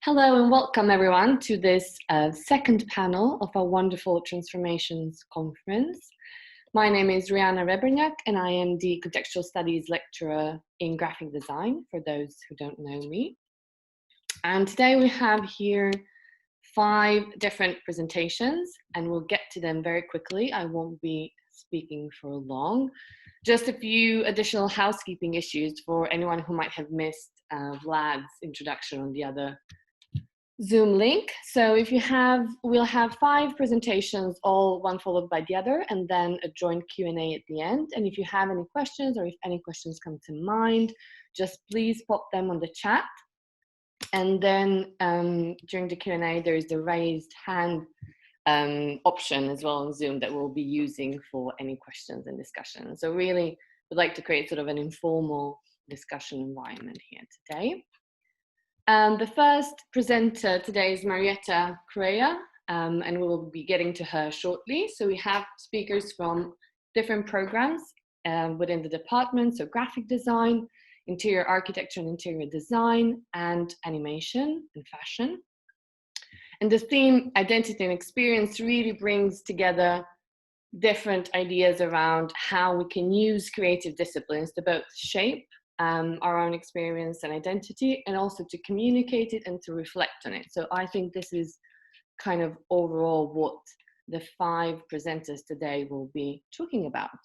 Hello and welcome everyone to this second panel of our wonderful Transformations Conference. My name is Rujana and I am the Contextual Studies Lecturer in Graphic Design, for those who don't know me. And today we have here 5 different presentations and we'll get to them very quickly. I won't be speaking for long. Just a few additional housekeeping issues for anyone who might have missed Vlad's introduction on the other Zoom link. So we'll have 5 presentations, all one followed by the other, and then a joint Q&A at the end. And if you have any questions or if any questions come to mind, just please pop them on the chat. And then during the Q&A, there is the raised hand option as well on Zoom that we'll be using for any questions and discussion. So really would like to create sort of an informal discussion environment here today. The first presenter today is Marieta Correia, and we will be getting to her shortly. So we have speakers from different programs within the department, so graphic design, interior architecture and interior design, and animation and fashion. And the theme, identity and experience, really brings together different ideas around how we can use creative disciplines to both shape our own experience and identity, and also to communicate it and to reflect on it. So I think this is kind of overall what the 5 presenters today will be talking about.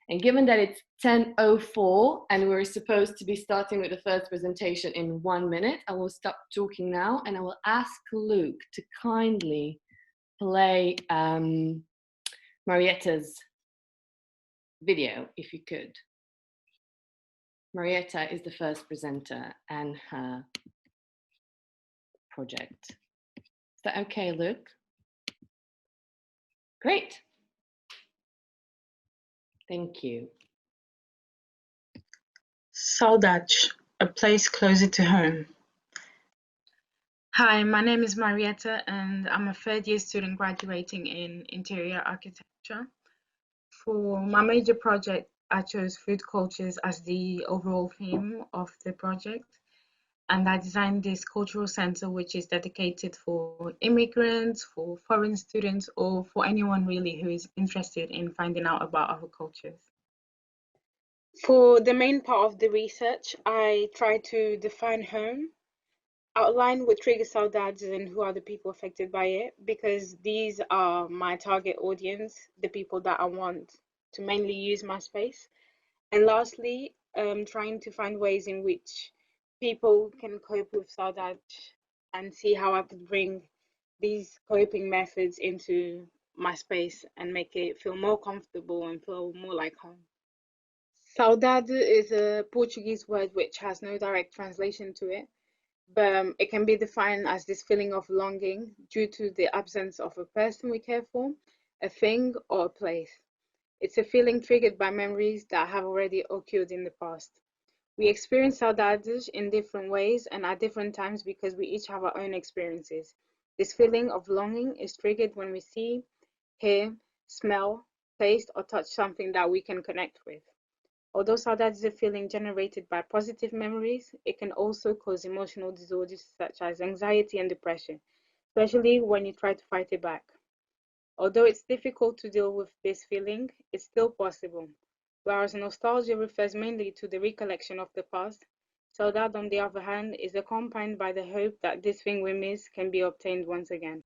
And given that it's 10:04 and we're supposed to be starting with the first presentation in 1 minute, I will stop talking now and I will ask Luke to kindly play Marieta's video, if you could. Marieta is the first presenter and her project. Is that okay, Luke? Great. Thank you. Saudades, a place closer to home. Hi, my name is Marieta and I'm a 3rd-year student graduating in interior architecture. For my major project, I chose food cultures as the overall theme of the project, and I designed this cultural center which is dedicated for immigrants, for foreign students, or for anyone really who is interested in finding out about other cultures. For the main part of the research, I tried to define home, outline what triggers saudades and who are the people affected by it, because these are my target audience, the people that I want to mainly use my space. And lastly, trying to find ways in which people can cope with saudades and see how I could bring these coping methods into my space and make it feel more comfortable and feel more like home. Saudade is a Portuguese word which has no direct translation to it, but it can be defined as this feeling of longing due to the absence of a person we care for, a thing, or a place. It's a feeling triggered by memories that have already occurred in the past. We experience saudades in different ways and at different times because we each have our own experiences. This feeling of longing is triggered when we see, hear, smell, taste, or touch something that we can connect with. Although saudades is a feeling generated by positive memories, it can also cause emotional disorders such as anxiety and depression, especially when you try to fight it back. Although it's difficult to deal with this feeling, it's still possible. Whereas nostalgia refers mainly to the recollection of the past, saudade, on the other hand, is accompanied by the hope that this thing we miss can be obtained once again.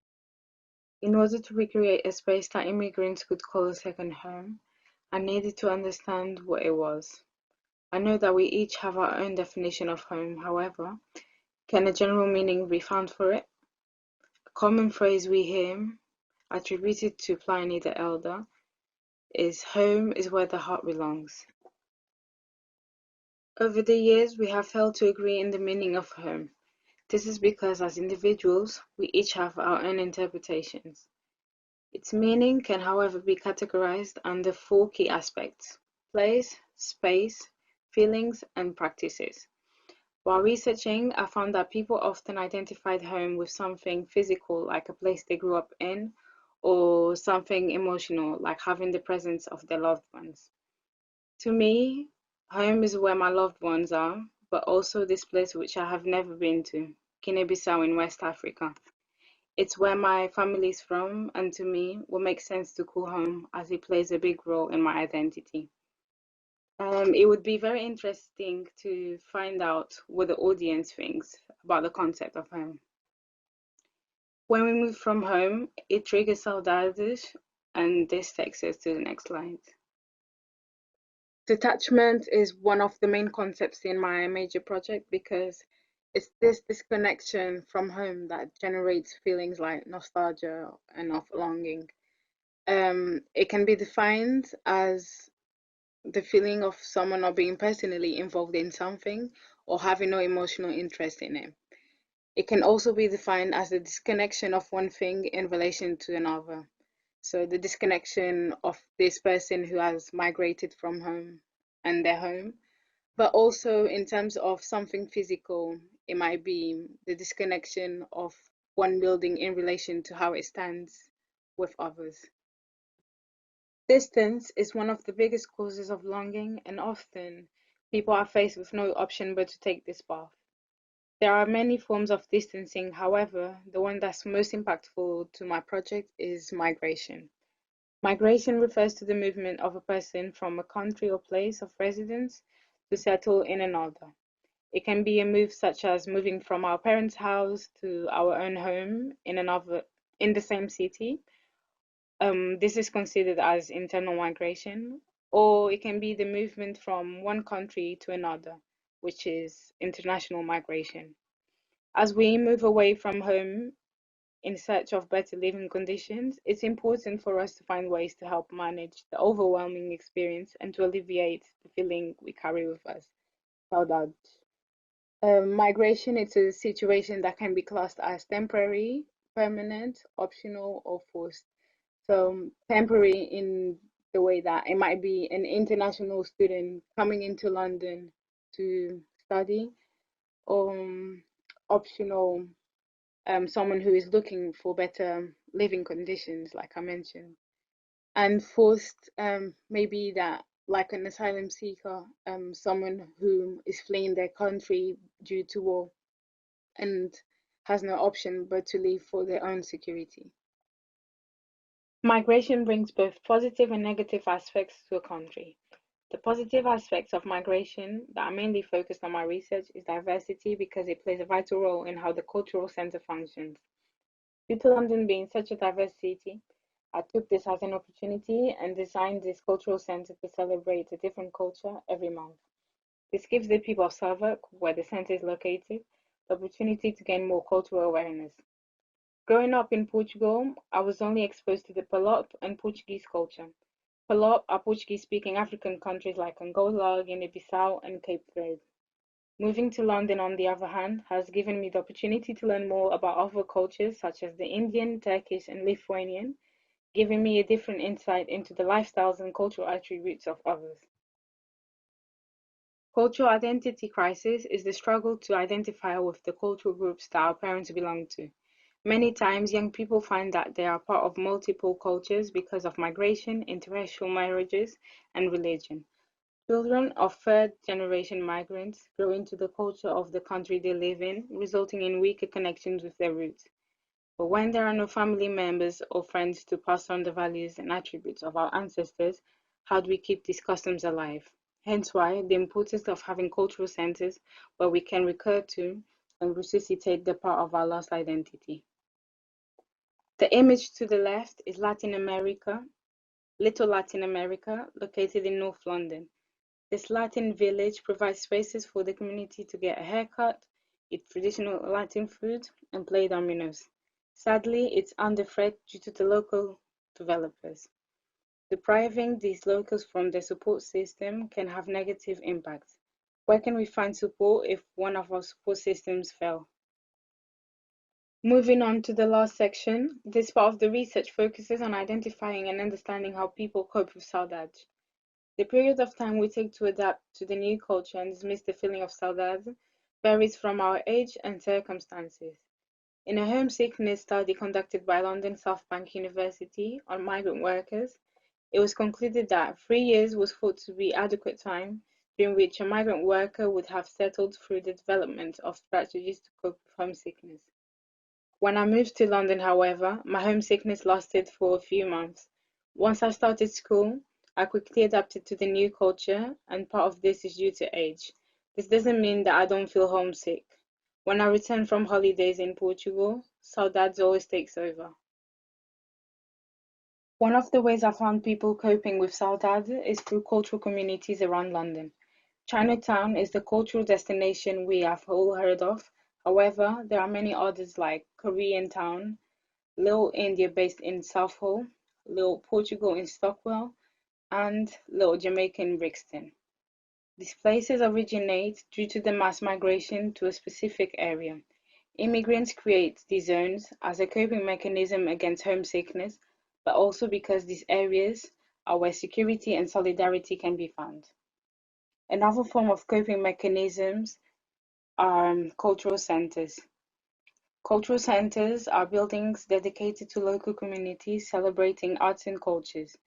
In order to recreate a space that immigrants could call a second home, I needed to understand what it was. I know that we each have our own definition of home, however, can a general meaning be found for it? A common phrase we hear, attributed to Pliny the Elder, is home is where the heart belongs. Over the years, we have failed to agree in the meaning of home. This is because as individuals, we each have our own interpretations. Its meaning can, however, be categorized under 4 key aspects: place, space, feelings, and practices. While researching, I found that people often identified home with something physical, like a place they grew up in, or something emotional, like having the presence of their loved ones. To me, home is where my loved ones are, but also this place which I have never been to, Guinea-Bissau in West Africa. It's where my family is from, and to me, what makes sense to call home as it plays a big role in my identity. It would be very interesting to find out what the audience thinks about the concept of home. When we move from home, it triggers Saudades, and this takes us to the next slide. Detachment is one of the main concepts in my major project because it's this disconnection from home that generates feelings like nostalgia and of longing. It can be defined as the feeling of someone not being personally involved in something or having no emotional interest in it. It can also be defined as the disconnection of one thing in relation to another. So the disconnection of this person who has migrated from home and their home, but also in terms of something physical, it might be the disconnection of one building in relation to how it stands with others. Distance is one of the biggest causes of longing, and often people are faced with no option but to take this path. There are many forms of distancing, however, the one that's most impactful to my project is migration. Migration refers to the movement of a person from a country or place of residence to settle in another. It can be a move such as moving from our parents' house to our own home in the same city. This is considered as internal migration, or it can be the movement from one country to another, which is international migration. As we move away from home in search of better living conditions, it's important for us to find ways to help manage the overwhelming experience and to alleviate the feeling we carry with us. Saudades. Migration is a situation that can be classed as temporary, permanent, optional, or forced. So, temporary in the way that it might be an international student coming into London to study, or optional, someone who is looking for better living conditions, like I mentioned. And forced, maybe that, like an asylum seeker, someone who is fleeing their country due to war and has no option but to leave for their own security. Migration brings both positive and negative aspects to a country. The positive aspects of migration that are mainly focused on my research is diversity because it plays a vital role in how the cultural centre functions. Due to London being such a diverse city, I took this as an opportunity and designed this cultural centre to celebrate a different culture every month. This gives the people of Southwark, where the centre is located, the opportunity to gain more cultural awareness. Growing up in Portugal, I was only exposed to the Palop and Portuguese culture. Palop are Portuguese-speaking African countries like Angola, Guinea-Bissau, and Cape Verde. Moving to London, on the other hand, has given me the opportunity to learn more about other cultures such as the Indian, Turkish, and Lithuanian, giving me a different insight into the lifestyles and cultural attributes of others. Cultural identity crisis is the struggle to identify with the cultural groups that our parents belong to. Many times, young people find that they are part of multiple cultures because of migration, interracial marriages, and religion. Children of third-generation migrants grow into the culture of the country they live in, resulting in weaker connections with their roots. But when there are no family members or friends to pass on the values and attributes of our ancestors, how do we keep these customs alive? Hence why the importance of having cultural centers where we can recur to and resuscitate the part of our lost identity. The image to the left is Latin America, Little Latin America, located in North London. This Latin village provides spaces for the community to get a haircut, eat traditional Latin food, and play dominoes. Sadly, it's under threat due to the local developers. Depriving these locals from their support system can have negative impacts. Where can we find support if one of our support systems fail? Moving on to the last section, this part of the research focuses on identifying and understanding how people cope with saudade. The period of time we take to adapt to the new culture and dismiss the feeling of saudade varies from our age and circumstances. In a homesickness study conducted by London South Bank University on migrant workers, it was concluded that 3 years was thought to be adequate time during which a migrant worker would have settled through the development of strategies to cope with homesickness. When I moved to London, however, my homesickness lasted for a few months. Once I started school, I quickly adapted to the new culture, and part of this is due to age. This doesn't mean that I don't feel homesick. When I return from holidays in Portugal, Saudades always takes over. One of the ways I found people coping with Saudades is through cultural communities around London. Chinatown is the cultural destination we have all heard of. However, there are many others like Korean Town, Little India based in Southall, Little Portugal in Stockwell, and Little Jamaica in Brixton. These places originate due to the mass migration to a specific area. Immigrants create these zones as a coping mechanism against homesickness, but also because these areas are where security and solidarity can be found. Another form of coping mechanisms are cultural centers. Cultural centers are buildings dedicated to local communities celebrating arts and cultures.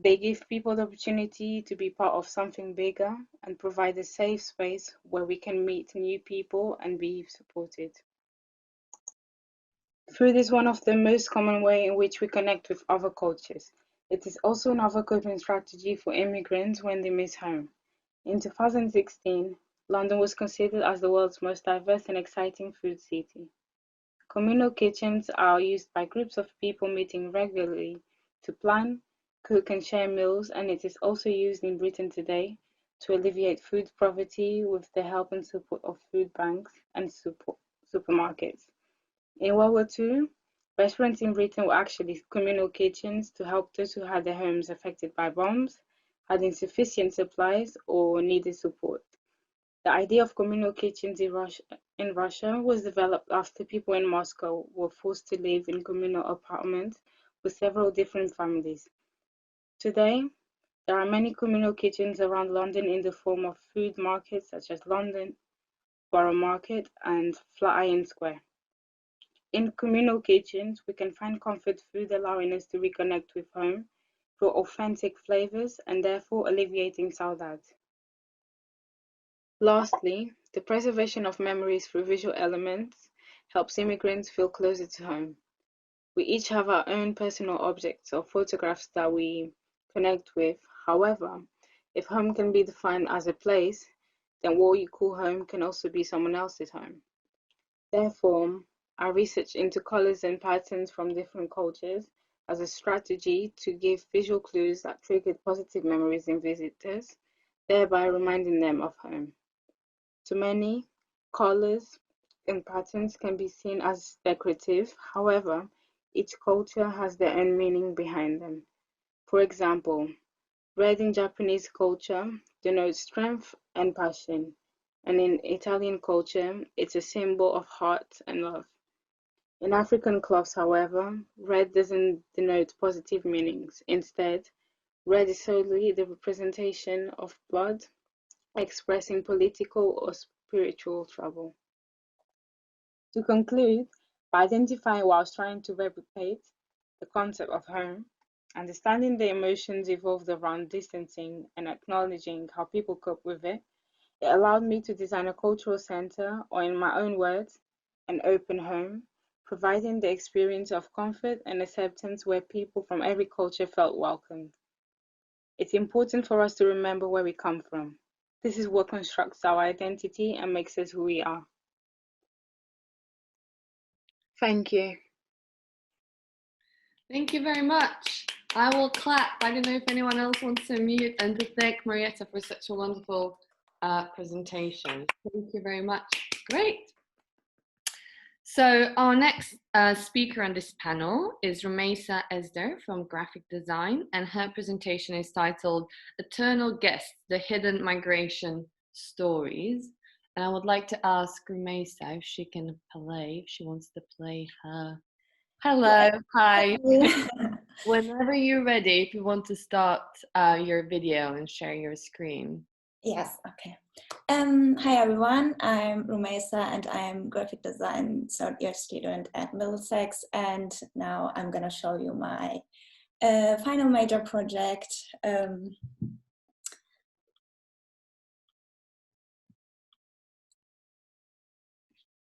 They give people the opportunity to be part of something bigger and provide a safe space where we can meet new people and be supported. Food is one of the most common ways in which we connect with other cultures. It is also another coping strategy for immigrants when they miss home. In 2016, London was considered as the world's most diverse and exciting food city. Communal kitchens are used by groups of people meeting regularly to plan, cook and share meals, and it is also used in Britain today to alleviate food poverty with the help and support of food banks and supermarkets. In World War II, restaurants in Britain were actually communal kitchens to help those who had their homes affected by bombs, had insufficient supplies, or needed support. The idea of communal kitchens in Russia was developed after people in Moscow were forced to live in communal apartments with several different families. Today, there are many communal kitchens around London in the form of food markets such as London Borough Market and Flatiron Square. In communal kitchens, we can find comfort food allowing us to reconnect with home through authentic flavors and therefore alleviating saudades. Lastly, the preservation of memories through visual elements helps immigrants feel closer to home. We each have our own personal objects or photographs that we connect with. However, if home can be defined as a place, then what you call home can also be someone else's home. Therefore, our research into colors and patterns from different cultures as a strategy to give visual clues that triggered positive memories in visitors, thereby reminding them of home. To many, colors and patterns can be seen as decorative. However, each culture has their own meaning behind them. For example, red in Japanese culture denotes strength and passion, and in Italian culture, it's a symbol of heart and love. In African cloths, however, red doesn't denote positive meanings. Instead, red is solely the representation of blood, expressing political or spiritual trouble. To conclude, by identifying whilst trying to replicate the concept of home, understanding the emotions evolved around distancing and acknowledging how people cope with it, it allowed me to design a cultural center, or in my own words, an open home, providing the experience of comfort and acceptance where people from every culture felt welcomed. It's important for us to remember where we come from. This is what constructs our identity and makes us who we are. Thank you. Thank you very much. I will clap. I don't know if anyone else wants to mute, and to thank Marieta for such a wonderful presentation. Thank you very much. Great. So our next speaker on this panel is Rumeysa Ezder from Graphic Design, and her presentation is titled Eternal Guests, The Hidden Migration Stories. And I would like to ask Rumeysa if she can play, if she wants to play her. Hello, hi. Whenever you're ready, if you want to start your video and share your screen. Yes, okay. Hi everyone, I'm Rumeysa and I'm graphic design third year student at Middlesex, and now I'm gonna show you my final major project.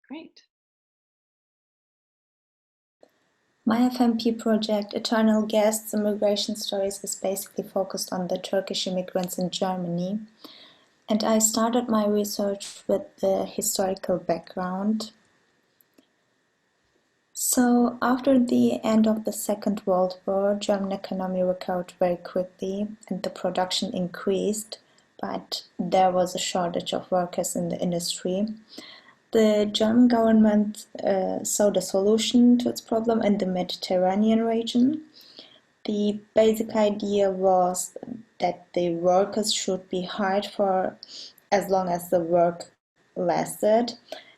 Great. My FMP project, Eternal Guests, Immigration Stories, is basically focused on the Turkish immigrants in Germany. And I started my research with the historical background. So, after the end of the Second World War, German economy recovered very quickly and the production increased, but there was a shortage of workers in the industry. The German government saw the solution to its problem in the Mediterranean region. The basic idea was that the workers should be hired for as long as the work lasted.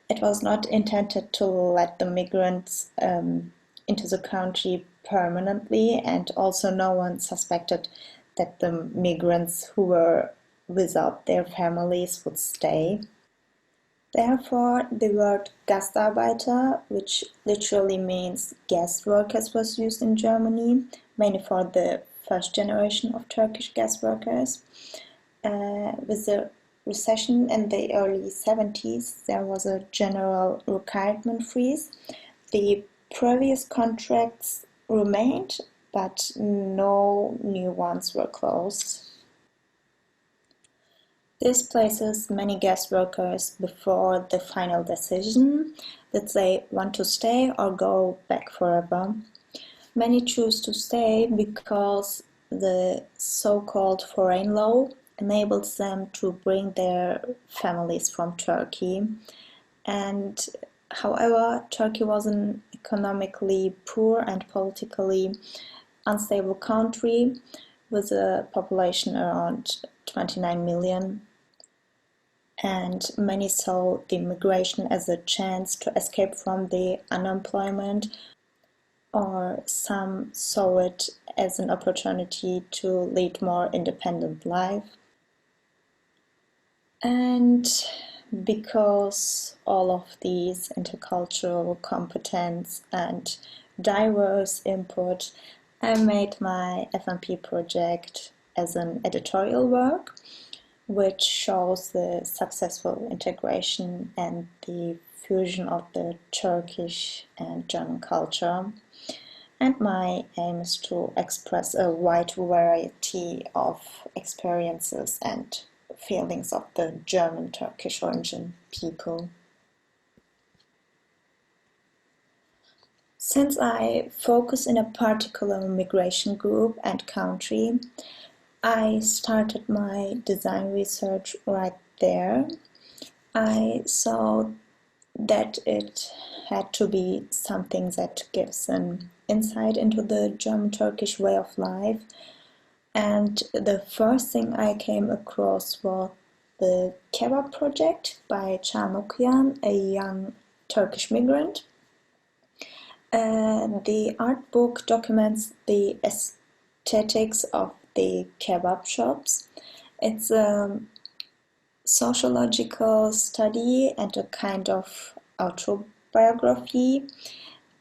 It was not intended to let the migrants into the country permanently, and also no one suspected that the migrants who were without their families would stay. Therefore, the word Gastarbeiter, which literally means guest workers, was used in Germany, mainly for the first generation of Turkish guest workers. With the recession in the early 70s, there was a general retirement freeze. The previous contracts remained, but no new ones were closed. This places many guest workers before the final decision that they want to stay or go back forever. Many choose to stay because the so-called foreign law enables them to bring their families from Turkey. And however, Turkey was an economically poor and politically unstable country with a population around 29 million. And many saw the migration as a chance to escape from the unemployment, or some saw it as an opportunity to lead more independent life. And because all of these intercultural competence and diverse input, I made my FMP project as an editorial work, which shows the successful integration and the fusion of the Turkish and German culture. And my aim is to express a wide variety of experiences and feelings of the German-Turkish origin people. Since I focus in a particular migration group and country, I started my design research right there. I saw that it had to be something that gives an insight into the German-Turkish way of life. And the first thing I came across was the KEBAB project by Can Okuyan, a young Turkish migrant. The art book documents the aesthetics of the kebab shops. It's a sociological study and a kind of autobiography.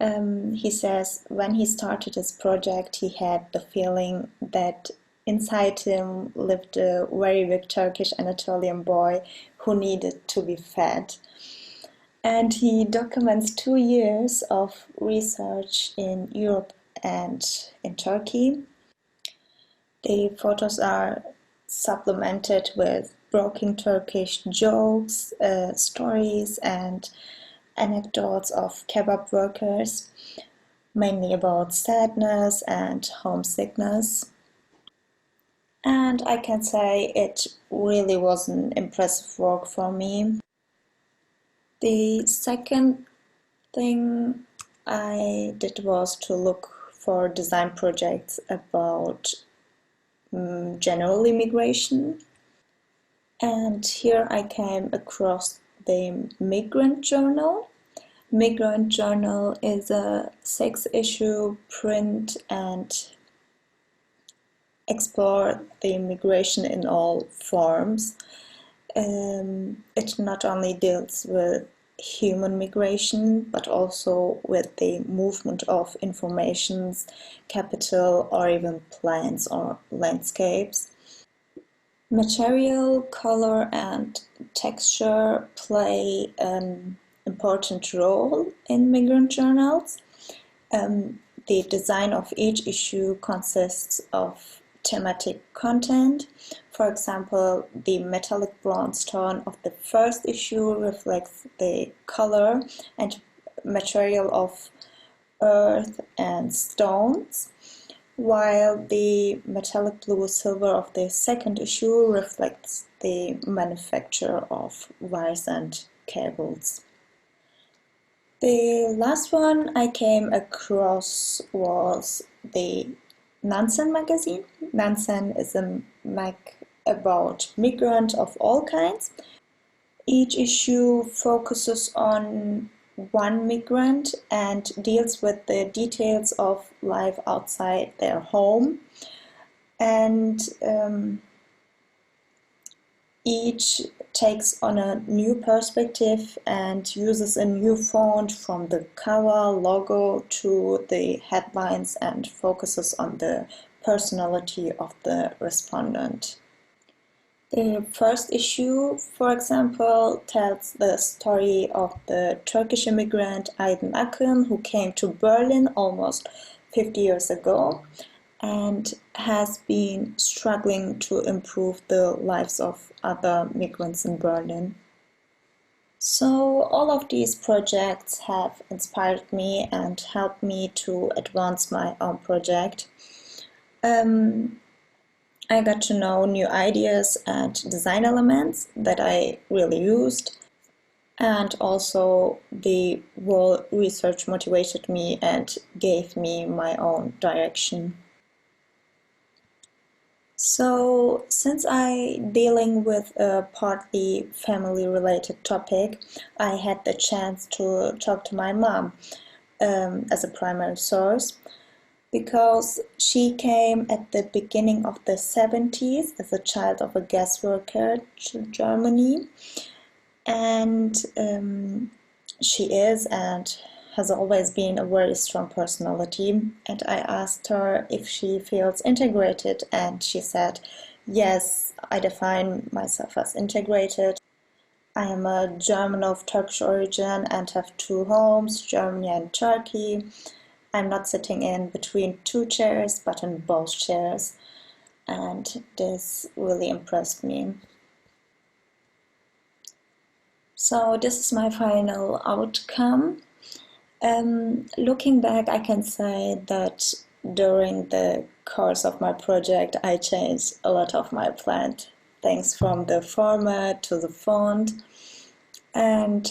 He says when he started his project, he had the feeling that inside him lived a very big Turkish Anatolian boy who needed to be fed. And he documents 2 years of research in Europe and in Turkey. The photos are supplemented with broken Turkish jokes, stories, and anecdotes of kebab workers, mainly about sadness and homesickness. And I can say it really was an impressive work for me. The second thing I did was to look for design projects about general immigration. And here I came across the Migrant Journal. Migrant Journal is a 6-issue print and explore the immigration in all forms. It not only deals with human migration, but also with the movement of informations, capital, or even plants or landscapes. Material, color, and texture play an important role in migrant journals. The design of each issue consists of thematic content. For example, the metallic bronze tone of the first issue reflects the color and material of earth and stones, while the metallic blue silver of the second issue reflects the manufacture of wires and cables. The last one I came across was the Nansen magazine. Nansen is a mag about migrants of all kinds. Each issue focuses on one migrant and deals with the details of life outside their home. And each takes on a new perspective and uses a new font from the cover, logo to the headlines and focuses on the personality of the respondent. The first issue, for example, tells the story of the Turkish immigrant Aydın Akın, who came to Berlin almost 50 years ago and has been struggling to improve the lives of other migrants in Berlin. So all of these projects have inspired me and helped me to advance my own project. I got to know new ideas and design elements that I really used, and also the whole research motivated me and gave me my own direction. So, since I'm dealing with a partly family-related topic, I had the chance to talk to my mom as a primary source, because she came at the beginning of the 70s as a child of a guest worker to Germany, and she is and has always been a very strong personality. And I asked her if she feels integrated, and she said, yes, I define myself as integrated. I am a German of Turkish origin and have two homes, Germany and Turkey. I'm not sitting in between two chairs, but in both chairs. And this really impressed me. So this is my final outcome. Looking back, I can say that during the course of my project, I changed a lot of my plant, things from the format to the font. And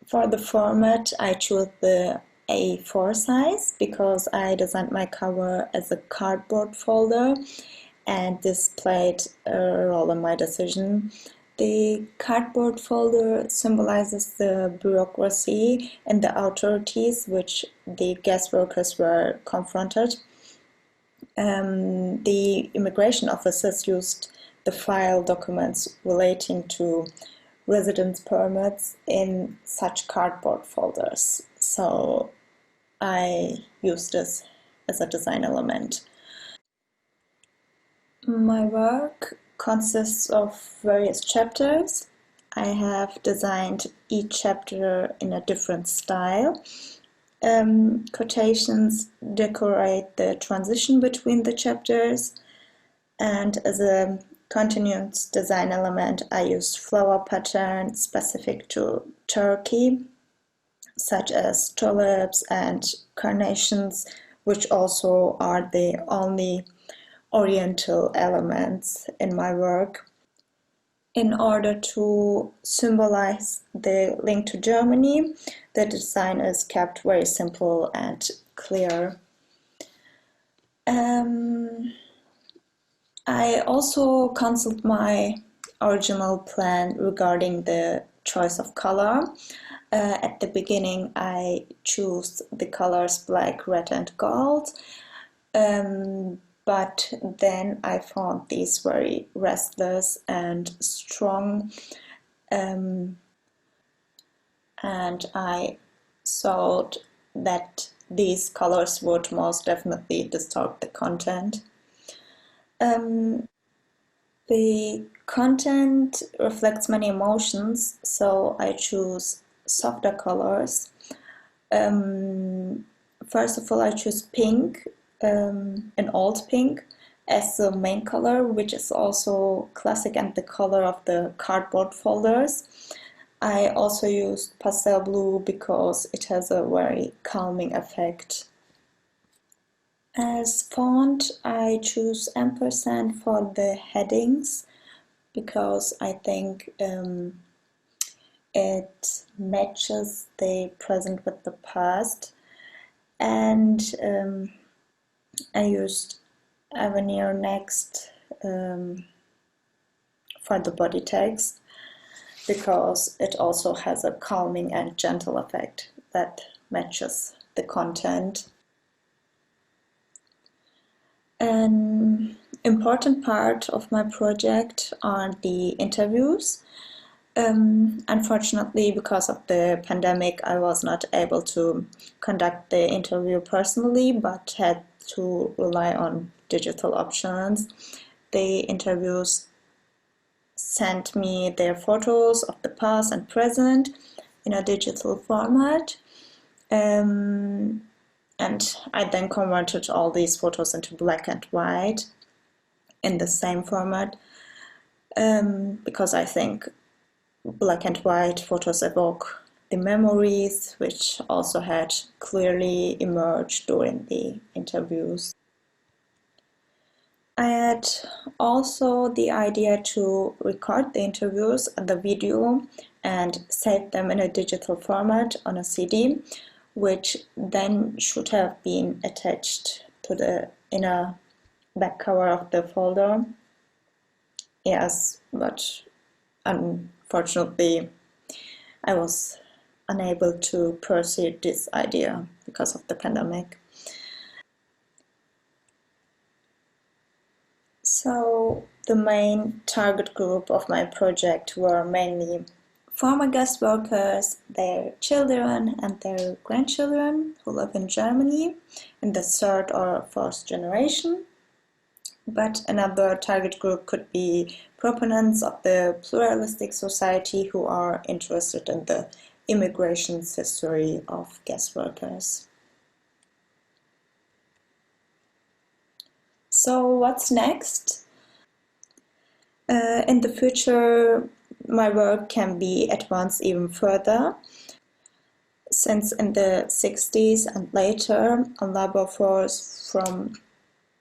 for the format, I chose the A4 size because I designed my cover as a cardboard folder, and this played a role in my decision. The cardboard folder symbolizes the bureaucracy and the authorities which the guest workers were confronted. The immigration officers used the file documents relating to residence permits in such cardboard folders. So I used this as a design element. My work consists of various chapters. I have designed each chapter in a different style. Quotations decorate the transition between the chapters, and as a continuous design element, I used flower patterns specific to Turkey, such as tulips and carnations, which also are the only Oriental elements in my work. In order to symbolize the link to Germany, the design is kept very simple and clear. I also consulted my original plan regarding the choice of color. At the beginning, I chose the colors black, red, and gold. But then I found these very restless and strong, and I thought that these colors would most definitely distort the content. The Content reflects many emotions, so I choose softer colors. First of all, I choose pink, an old pink, as the main color, which is also classic and the color of the cardboard folders. I also used pastel blue because it has a very calming effect. As font, I choose ampersand for the headings because I think it matches the present with the past. And I used Avenir next for the body text because it also has a calming and gentle effect that matches the content. An important part of my project are the interviews. Unfortunately, because of the pandemic, I was not able to conduct the interview personally, but had to rely on digital options. The interviews sent me their photos of the past and present in a digital format. And I then converted all these photos into black and white in the same format because I think black and white photos evoke the memories which also had clearly emerged during the interviews. I had also the idea to record the interviews and the video and save them in a digital format on a CD, which then should have been attached to the inner back cover of the folder. Yes, but unfortunately I was unable to pursue this idea because of the pandemic. So the main target group of my project were mainly former guest workers, their children and their grandchildren who live in Germany in the third or fourth generation. But another target group could be proponents of the pluralistic society who are interested in the immigration history of guest workers. So what's next? In the future, my work can be advanced even further, since in the 60s and later, a labor force from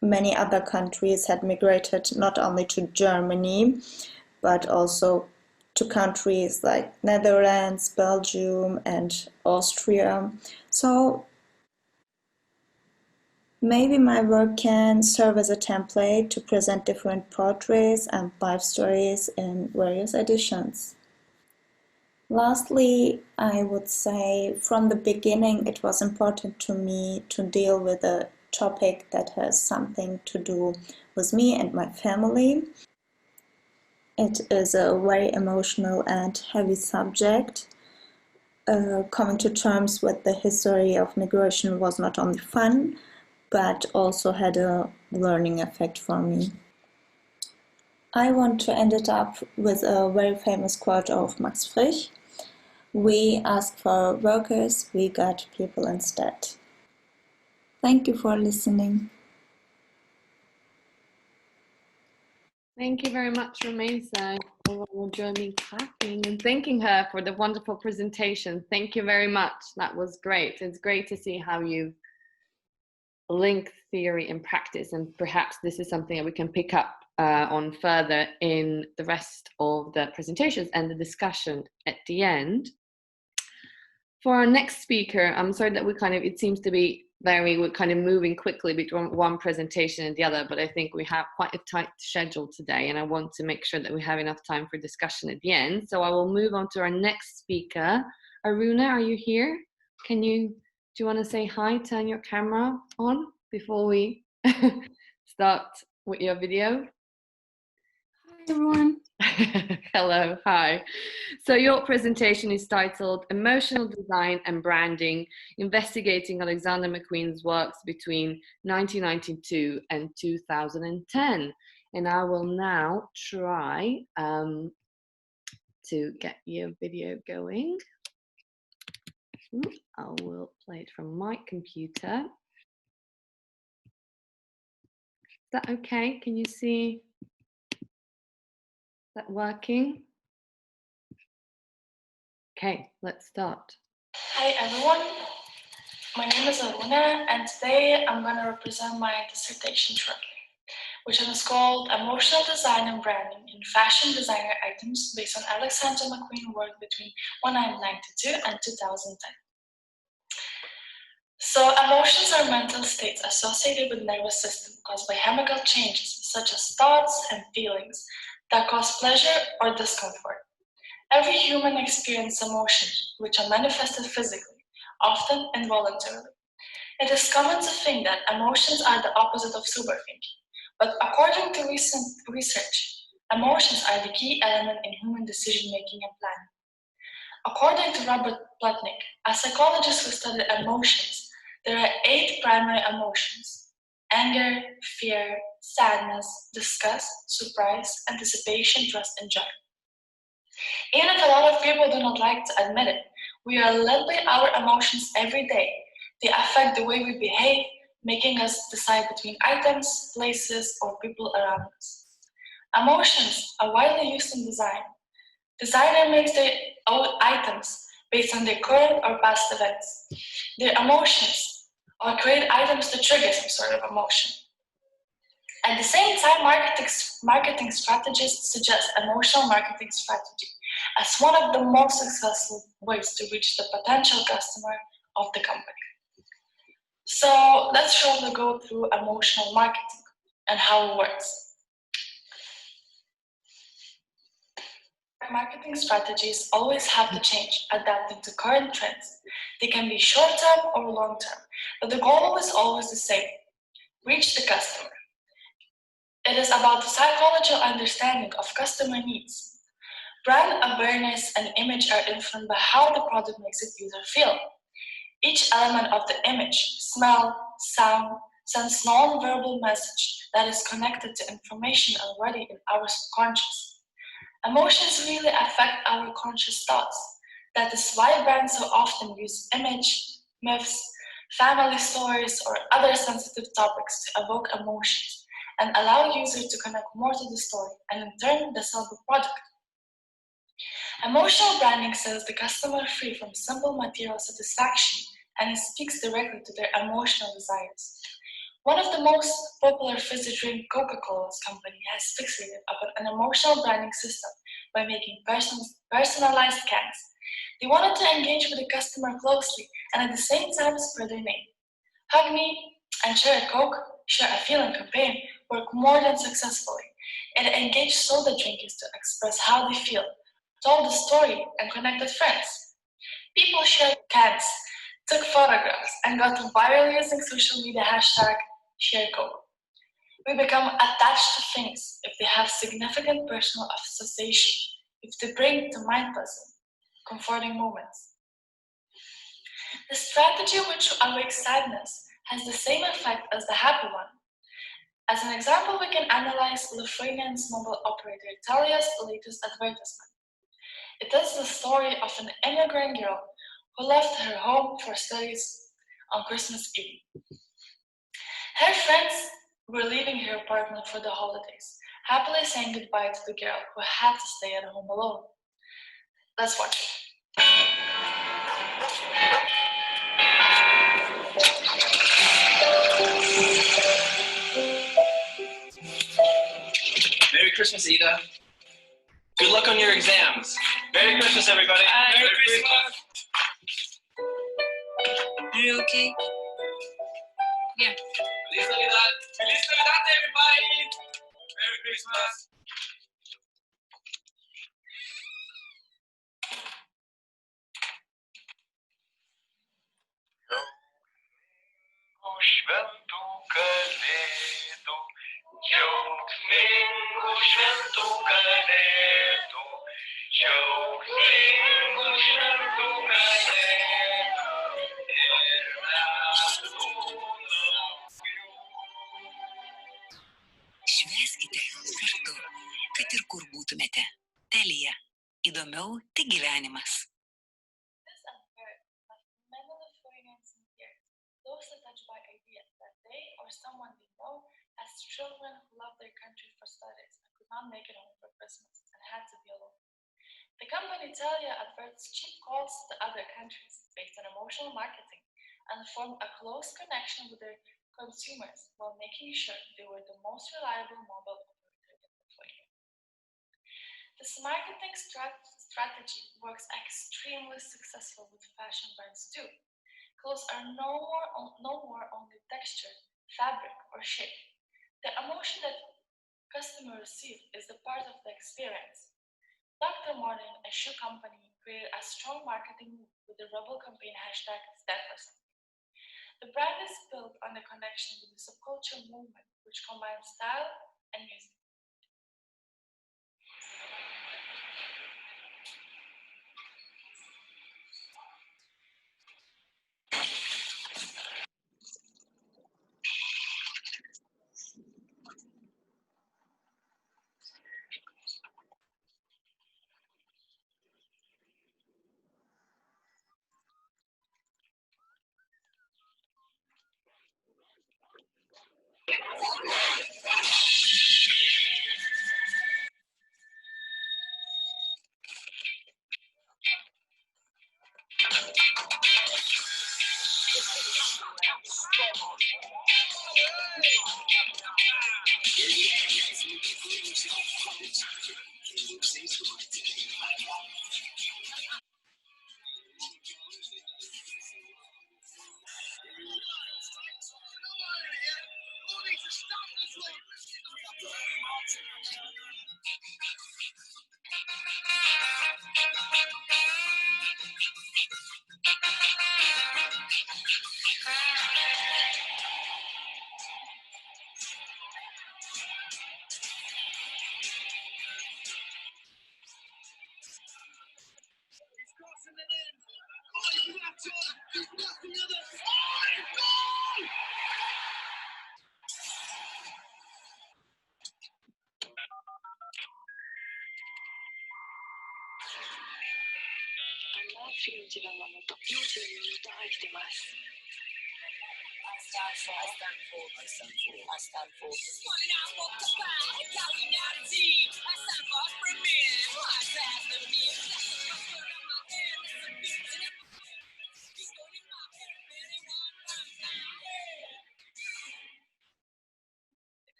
many other countries had migrated not only to Germany, but also to countries like Netherlands, Belgium, and Austria. So maybe my work can serve as a template to present different portraits and life stories in various editions. Lastly, I would say from the beginning it was important to me to deal with a topic that has something to do with me and my family. It is a very emotional and heavy subject. Coming to terms with the history of migration was not only fun, but also had a learning effect for me. I want to end it up with a very famous quote of Max Frisch: "We ask for workers, we got people instead." Thank you for listening. Thank you very much, Ramesa. Everyone will join me clapping and thanking her for the wonderful presentation. Thank you very much. That was great. It's great to see how you've linked theory and practice, and perhaps this is something that we can pick up on further in the rest of the presentations and the discussion at the end. For our next speaker, I'm sorry that it seems to be we're kind of moving quickly between one presentation and the other, but I think we have quite a tight schedule today, and I want to make sure that we have enough time for discussion at the end. So I will move on to our next speaker. Aruna, are you here? Do you want to say hi, turn your camera on before we start with your video? Hi, everyone. Hello, hi. So your presentation is titled Emotional Design and Branding, Investigating Alexander McQueen's Works Between 1992 and 2010. And I will now try to get your video going. I will play it from my computer. Is that okay? Can you see that working? Okay, let's start. Hi everyone, my name is Rujana and today I'm going to represent my dissertation shortly, which is called Emotional Design and Branding in Fashion Designer Items based on Alexander McQueen's work between 1992 and 2010. So emotions are mental states associated with nervous system caused by chemical changes such as thoughts and feelings that cause pleasure or discomfort. Every human experiences emotions which are manifested physically, often involuntarily. It is common to think that emotions are the opposite of superthinking, but according to recent research, emotions are the key element in human decision-making and planning. According to Robert Plutnik, a psychologist who studied emotions, there are 8 primary emotions: anger, fear, sadness, disgust, surprise, anticipation, trust, and joy. Even if a lot of people do not like to admit it, we are led by our emotions every day. They affect the way we behave, making us decide between items, places, or people around us. Emotions are widely used in design. Designer makes their own items based on their current or past events. Their emotions or create items to trigger some sort of emotion. At the same time, marketing strategists suggest emotional marketing strategy as one of the most successful ways to reach the potential customer of the company. So let's shortly go through emotional marketing and how it works. Marketing strategies always have to change, adapting to current trends. They can be short-term or long-term, but the goal is always the same: reach the customer. It is about the psychological understanding of customer needs. Brand awareness and image are influenced by how the product makes its user feel. Each element of the image, smell, sound, sends non-verbal message that is connected to information already in our subconscious. Emotions really affect our conscious thoughts. That is why brands so often use image, myths, family stories, or other sensitive topics to evoke emotions and allow users to connect more to the story, and in turn, they sell the product. Emotional branding sets the customer free from simple material satisfaction, and it speaks directly to their emotional desires. One of the most popular fizzy drink, Coca-Cola's company, has fixated upon an emotional branding system by making personalized cans. They wanted to engage with the customer closely and at the same time spur their name. Hug Me and Share a Coke, Share a Feeling campaign worked more than successfully. It engaged soda drinkers to express how they feel, told the story, and connected friends. People shared cans, took photographs, and got viral using social media hashtag ShareCode. We become attached to things if they have significant personal association, if they bring to mind pleasant, comforting moments. The strategy which awakes sadness has the same effect as the happy one. As an example, we can analyze Lithuanian's mobile operator Telia's latest advertisement. It tells the story of an immigrant girl who left her home for studies on Christmas Eve. Her friends were leaving her apartment for the holidays, happily saying goodbye to the girl who had to stay at home alone. Let's watch it. Merry Christmas, Ida. Good luck on your exams. Merry Christmas, everybody. Merry Christmas. Are you okay? Yeah. Feliz Navidad. Feliz Navidad, everybody. Merry Christmas. Švęskite įdomiau tik gyvenimas. This unfair left many Lithuanians in tears, closely touched by ideas that they or someone they know as children who loved their country for studies and could not make it home for Christmas and had to be alone. The company Italia adverts cheap calls to other countries based on emotional marketing and formed a close connection with their consumers while making sure they were the most reliable mobile operator in Lithuania. This marketing strategy works extremely successful with fashion brands too. Clothes are no more only texture, fabric, or shape. The emotion that customers receive is a part of the experience. Dr. Martin, a shoe company, created a strong marketing with the Rebel campaign hashtag #StandForSomething. The brand is built on the connection with the subculture movement, which combines style and music.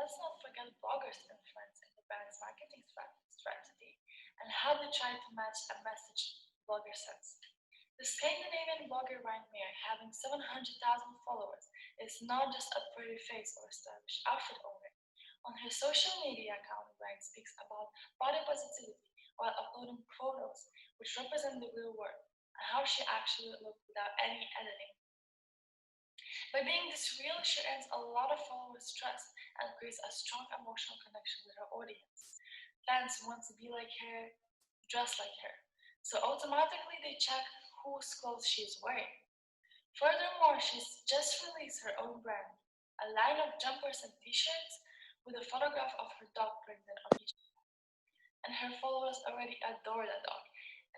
Let's not forget bloggers' influence in the brand's marketing strategy and how they try to match a message blogger sends. The Scandinavian blogger Reinmeier, having 700,000 followers, is not just a pretty face or a stylish outfit owner. On her social media account, Rein speaks about body positivity while uploading photos which represent the real world and how she actually looked without any editing. By being this real, she earns a lot of followers' trust and creates a strong emotional connection with her audience. Fans want to be like her, dress like her, so automatically they check whose clothes she's wearing. Furthermore, she's just released her own brand, a line of jumpers and t-shirts with a photograph of her dog printed on each. And her followers already adore the dog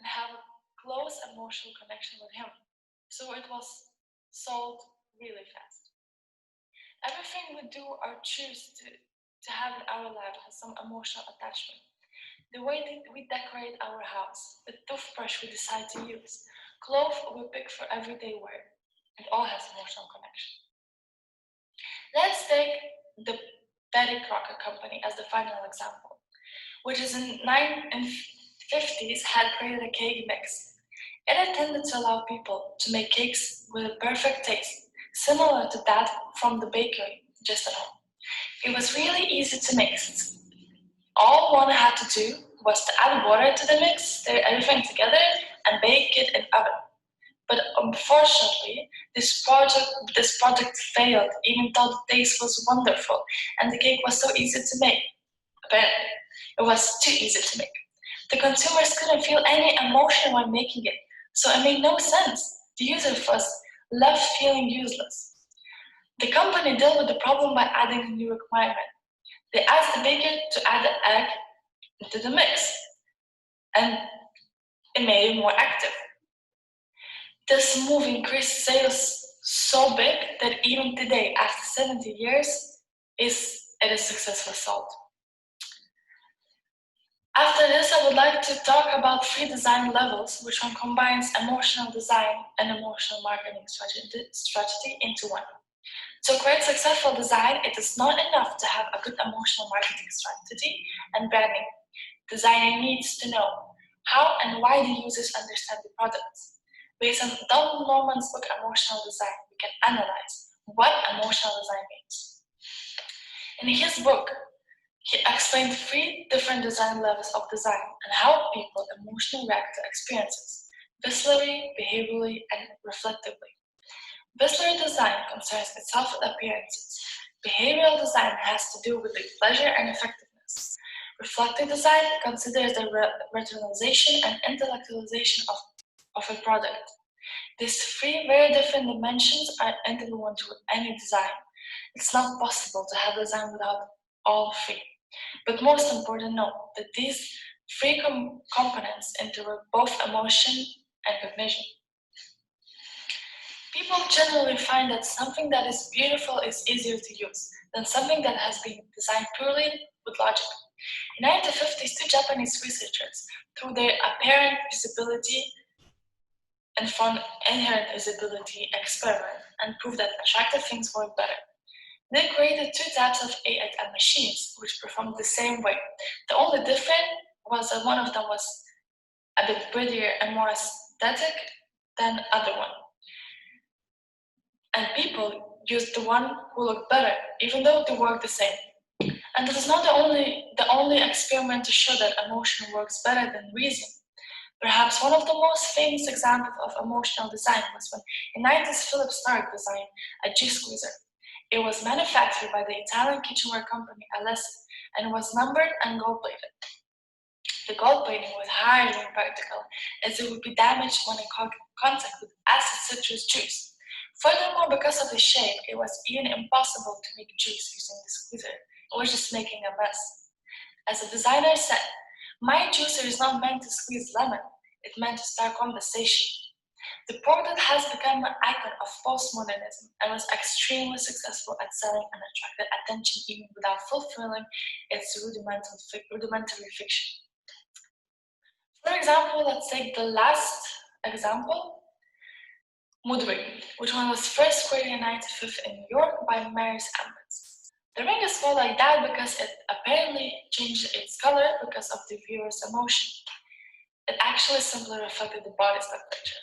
and have a close emotional connection with him. So it was sold really fast. Everything we do or choose to have in our life has some emotional attachment. The way that we decorate our house, the toothbrush we decide to use, clothes we pick for everyday wear, it all has emotional connection. Let's take the Betty Crocker Company as the final example, which is in 1950s had created a cake mix. It intended to allow people to make cakes with a perfect taste, similar to that from the bakery just at home. It was really easy to mix. All one had to do was to add water to the mix, stir everything together, and bake it in oven. But unfortunately, this project failed, even though the taste was wonderful and the cake was so easy to make. Apparently, it was too easy to make. The consumers couldn't feel any emotion while making it, so it made no sense. The user was left feeling useless. The company dealt with the problem by adding a new requirement. They asked the baker to add an egg into the mix, and it made it more active. This move increased sales so big that even today, after 70 years, it is successfully sold. After this, I would like to talk about 3 design levels, which one combines emotional design and emotional marketing strategy into one. To create successful design, it is not enough to have a good emotional marketing strategy and branding. Designer needs to know how and why the users understand the products. Based on Don Norman's book, Emotional Design, we can analyze what emotional design means. In his book, he explained 3 different design levels of design and how people emotionally react to experiences, viscerally, behaviorally, and reflectively. Visceral design concerns itself with appearances. Behavioral design has to do with the pleasure and effectiveness. Reflective design considers the rationalization and intellectualization of a product. These 3 very different dimensions are integral to any design. It's not possible to have design without all 3. But most important, note that these 3 components integrate both emotion and cognition. People generally find that something that is beautiful is easier to use than something that has been designed purely with logic. In the 1950s, 2 Japanese researchers, through their apparent visibility and found inherent visibility experiment and proved that attractive things work better. They created 2 types of AIM machines which performed the same way. The only difference was that one of them was a bit prettier and more aesthetic than the other one. And people used the one who looked better, even though they worked the same. And this is not the only experiment to show that emotion works better than reason. Perhaps one of the most famous examples of emotional design was when in the 90s Philip Stark designed a juice squeezer. It was manufactured by the Italian kitchenware company Alessi and was numbered and gold-plated. The gold plating was highly impractical as it would be damaged when in contact with acid citrus juice. Furthermore, because of the shape, it was even impossible to make juice using the squeezer. It was just making a mess. As the designer said, "My juicer is not meant to squeeze lemon, it's meant to start conversation." The product has become an icon of postmodernism and was extremely successful at selling and attracted attention even without fulfilling its rudimentary fiction. For example, let's take the last example, mood ring, which one was first created in 1950 in New York by Mary's Emmons. The ring is called like that because it apparently changed its color because of the viewer's emotion. It actually simply reflected the body's temperature.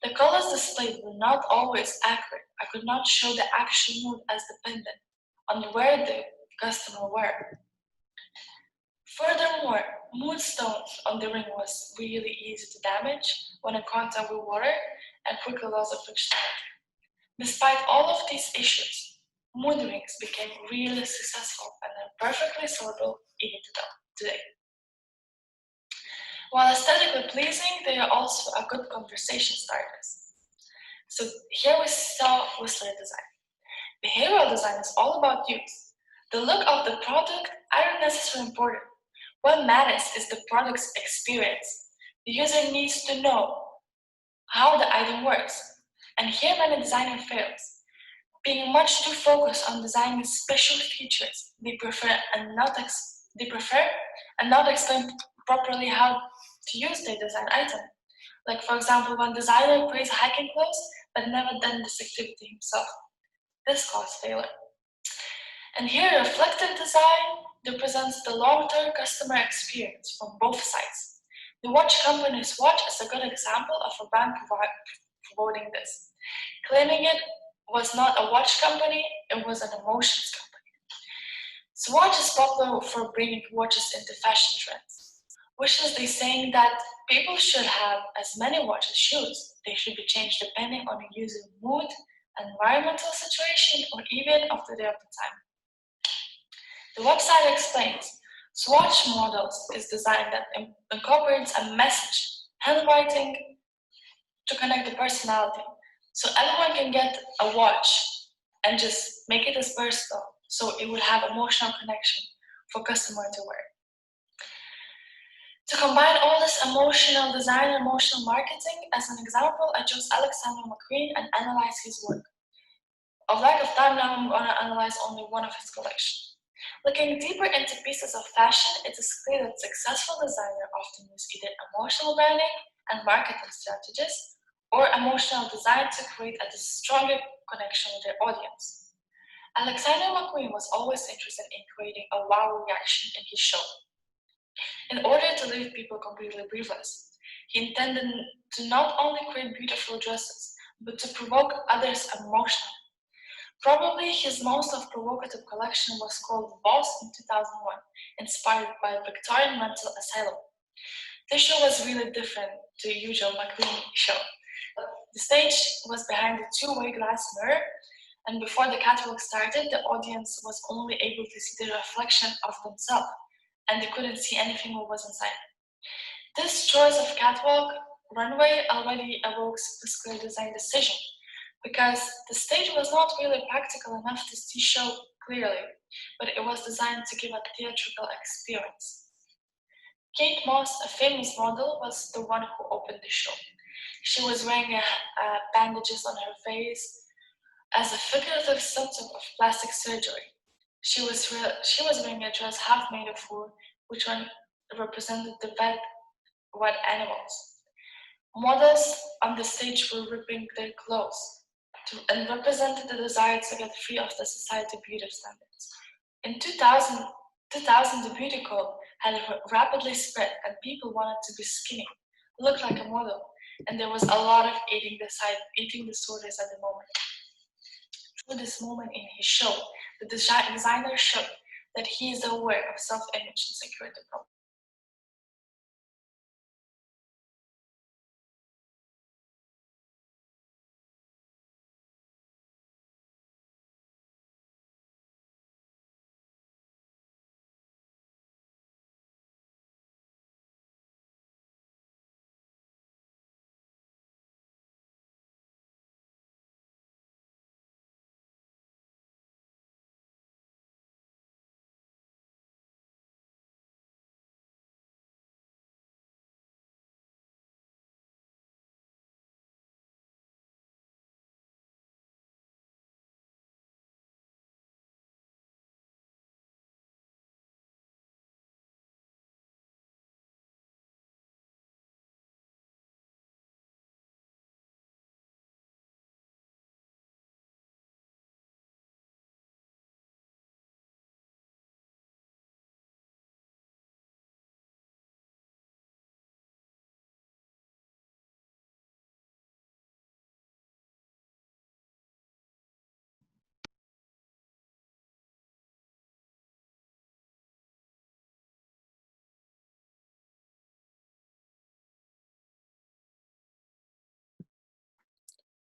The colors displayed were not always accurate. I could not show the actual mood as dependent on where the customer were. Furthermore, mood stones on the ring was really easy to damage when in contact with water and quickly lost their functionality. Despite all of these issues, mood rings became really successful and are perfectly sellable even today. While aesthetically pleasing, they are also a good conversation starters. So here we saw Whistler design. Behavioral design is all about use. The look of the product aren't necessarily important. What matters is the product's experience. The user needs to know how the item works. And here many designers fails. Being much too focused on designing special features, they prefer and not explain properly how to use their design item. Like for example, one designer creates hiking clothes but never done this activity himself. This caused failure. And here reflective design represents the long-term customer experience from both sides. The watch company's watch is a good example of a brand promoting this, claiming it was not a watch company, it was an emotions company. Swatch is popular for bringing watches into fashion trends, which is they saying that people should have as many watches as shoes. They should be changed depending on the user mood, environmental situation, or even of the day of the time. The website explains, Swatch Models is designed that incorporates a message, handwriting to connect the personality. So everyone can get a watch and just make it as versatile so it would have emotional connection for customer to wear. To combine all this emotional design and emotional marketing, as an example, I chose Alexander McQueen and analyzed his work. Of lack of time now, I'm going to analyze only one of his collections. Looking deeper into pieces of fashion, it is clear that successful designers often use either emotional branding and marketing strategies or emotional design to create a stronger connection with their audience. Alexander McQueen was always interested in creating a wow reaction in his show. In order to leave people completely breathless, he intended to not only create beautiful dresses, but to provoke others emotionally. Probably his most provocative collection was called Boss in 2001, inspired by a Victorian mental asylum. This show was really different to the usual McQueen show. The stage was behind a two-way glass mirror, and before the catwalk started, the audience was only able to see the reflection of themselves, and they couldn't see anything what was inside. This choice of catwalk runway already evokes this clear design decision, because the stage was not really practical enough to see show clearly, but it was designed to give a theatrical experience. Kate Moss, a famous model, was the one who opened the show. She was wearing bandages on her face as a figurative symptom of plastic surgery. She was wearing a dress half made of wool, which one represented the wet animals. Models on the stage were ripping their clothes and represented the desire to get free of the society beauty standards. In 2000, the beauty cult had rapidly spread, and people wanted to be skinny, look like a model, and there was a lot of eating disorders at the moment. Through this moment in his show, the designer showed that he is aware of self-image and security problems.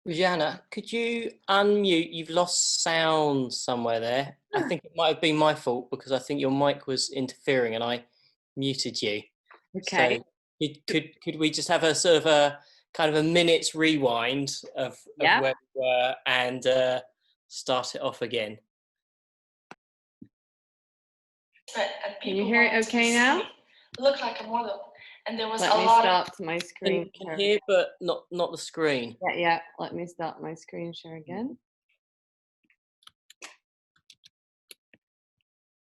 Rujana, could you unmute? You've lost sound somewhere there. I think it might have been my fault because I think your mic was interfering and I muted you. Okay. So could we just have a sort of a kind of a minute's rewind of where we were and start it off again? Can you hear it okay now? Look like a model, and there was Let me start my screen. Can hear, but not the screen. Yeah. Let me start my screen share again.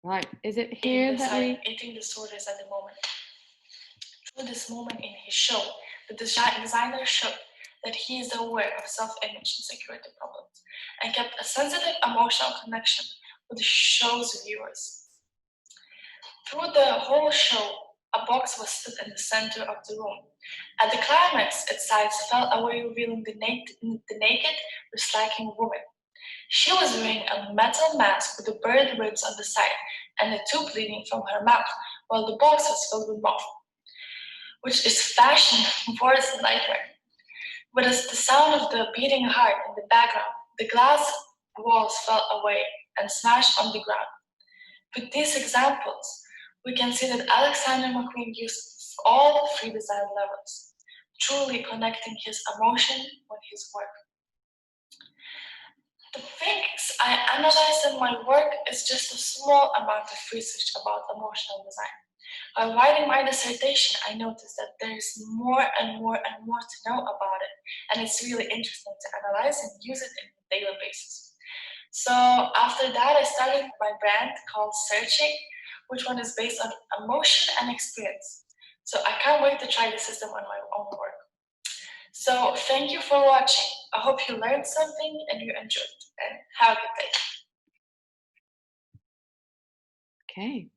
Right, is it here that we... Eating disorders at the moment. Through this moment in his show, the designer showed that he is aware of self-image and security problems, and kept a sensitive emotional connection with the show's viewers. Through the whole show, a box was stood in the center of the room. At the climax, its sides fell away, revealing the naked, recycling woman. She was wearing a metal mask with the bird ribs on the side and a tube bleeding from her mouth, while the box was filled with moth, which is fashion for its nightwear. But as the sound of the beating heart in the background, the glass walls fell away and smashed on the ground. With these examples, we can see that Alexander McQueen used all three design levels, truly connecting his emotion with his work. The things I analyze in my work is just a small amount of research about emotional design. While writing my dissertation, I noticed that there's more and more and more to know about it, and it's really interesting to analyze and use it on a daily basis. So after that, I started my brand called Searching, which one is based on emotion and experience. So I can't wait to try the system on my own work. So thank you for watching. I hope you learned something and you enjoyed, and have a good day. Okay.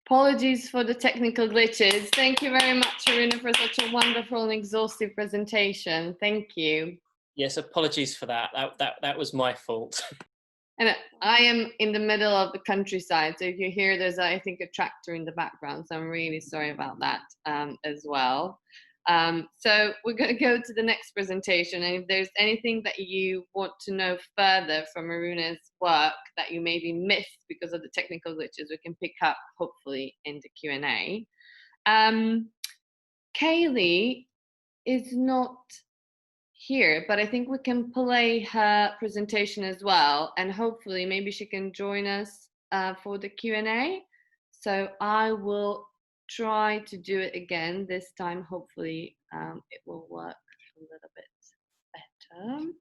Apologies for the technical glitches. Thank you very much, Aruna, for such a wonderful and exhaustive presentation. Thank you. Yes, apologies for that. That was my fault. And I am in the middle of the countryside, so if you hear there's, I think, a tractor in the background, so I'm really sorry about that as well. So we're going to go to the next presentation, and if there's anything that you want to know further from Aruna's work that you maybe missed because of the technical glitches, we can pick up hopefully in the Q&A. Kaylee is not here, but I think we can play her presentation as well, and hopefully maybe she can join us for the Q&A. So I will try to do it again this time. Hopefully it will work a little bit better.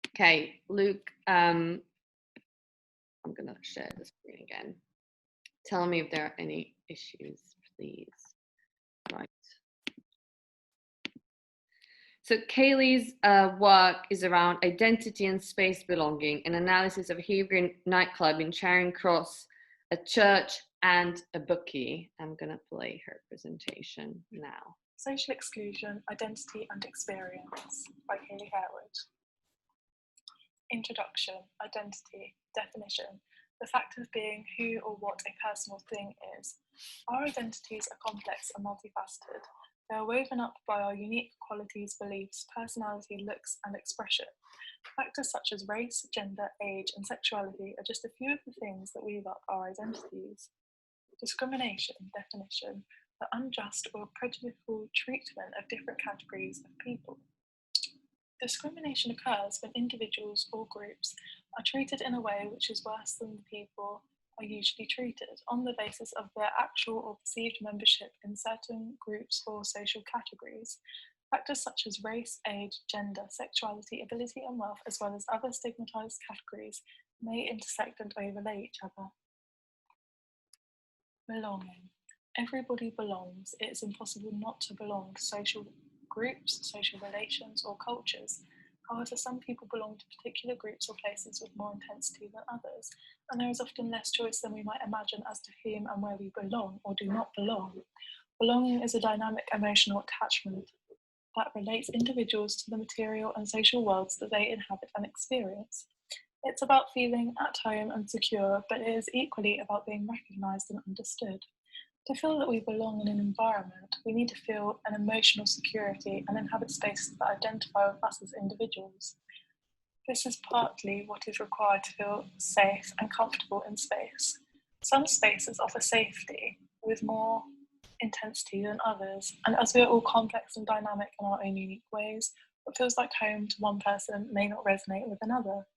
Okay, Luke, I'm gonna share the screen again. Tell me if there are any issues, please. Right. So Kaylee's work is around identity and space belonging, an analysis of behavior nightclub in Charing Cross, a church and a bookie. I'm gonna play her presentation now. Social Exclusion, Identity and Experience by Kaylee Harewood. Introduction, identity, definition, the fact of being who or what a person or thing is. Our identities are complex and multifaceted. They are woven up by our unique qualities, beliefs, personality, looks, and expression. Factors such as race, gender, age, and sexuality are just a few of the things that weave up our identities. Discrimination, definition, the unjust or prejudicial treatment of different categories of people. Discrimination occurs when individuals or groups are treated in a way which is worse than the people are usually treated on the basis of their actual or perceived membership in certain groups or social categories. Factors such as race, age, gender, sexuality, ability, and wealth, as well as other stigmatized categories, may intersect and overlay each other. Belonging. Everybody belongs. It is impossible not to belong to social groups, social relations, or cultures. However, some people belong to particular groups or places with more intensity than others, and there is often less choice than we might imagine as to whom and where we belong or do not belong. Belonging is a dynamic emotional attachment that relates individuals to the material and social worlds that they inhabit and experience. It's about feeling at home and secure, but it is equally about being recognised and understood. To feel that we belong in an environment, we need to feel an emotional security and inhabit spaces that identify with us as individuals. This is partly what is required to feel safe and comfortable in space. Some spaces offer safety with more intensity than others, and as we are all complex and dynamic in our own unique ways, what feels like home to one person may not resonate with another.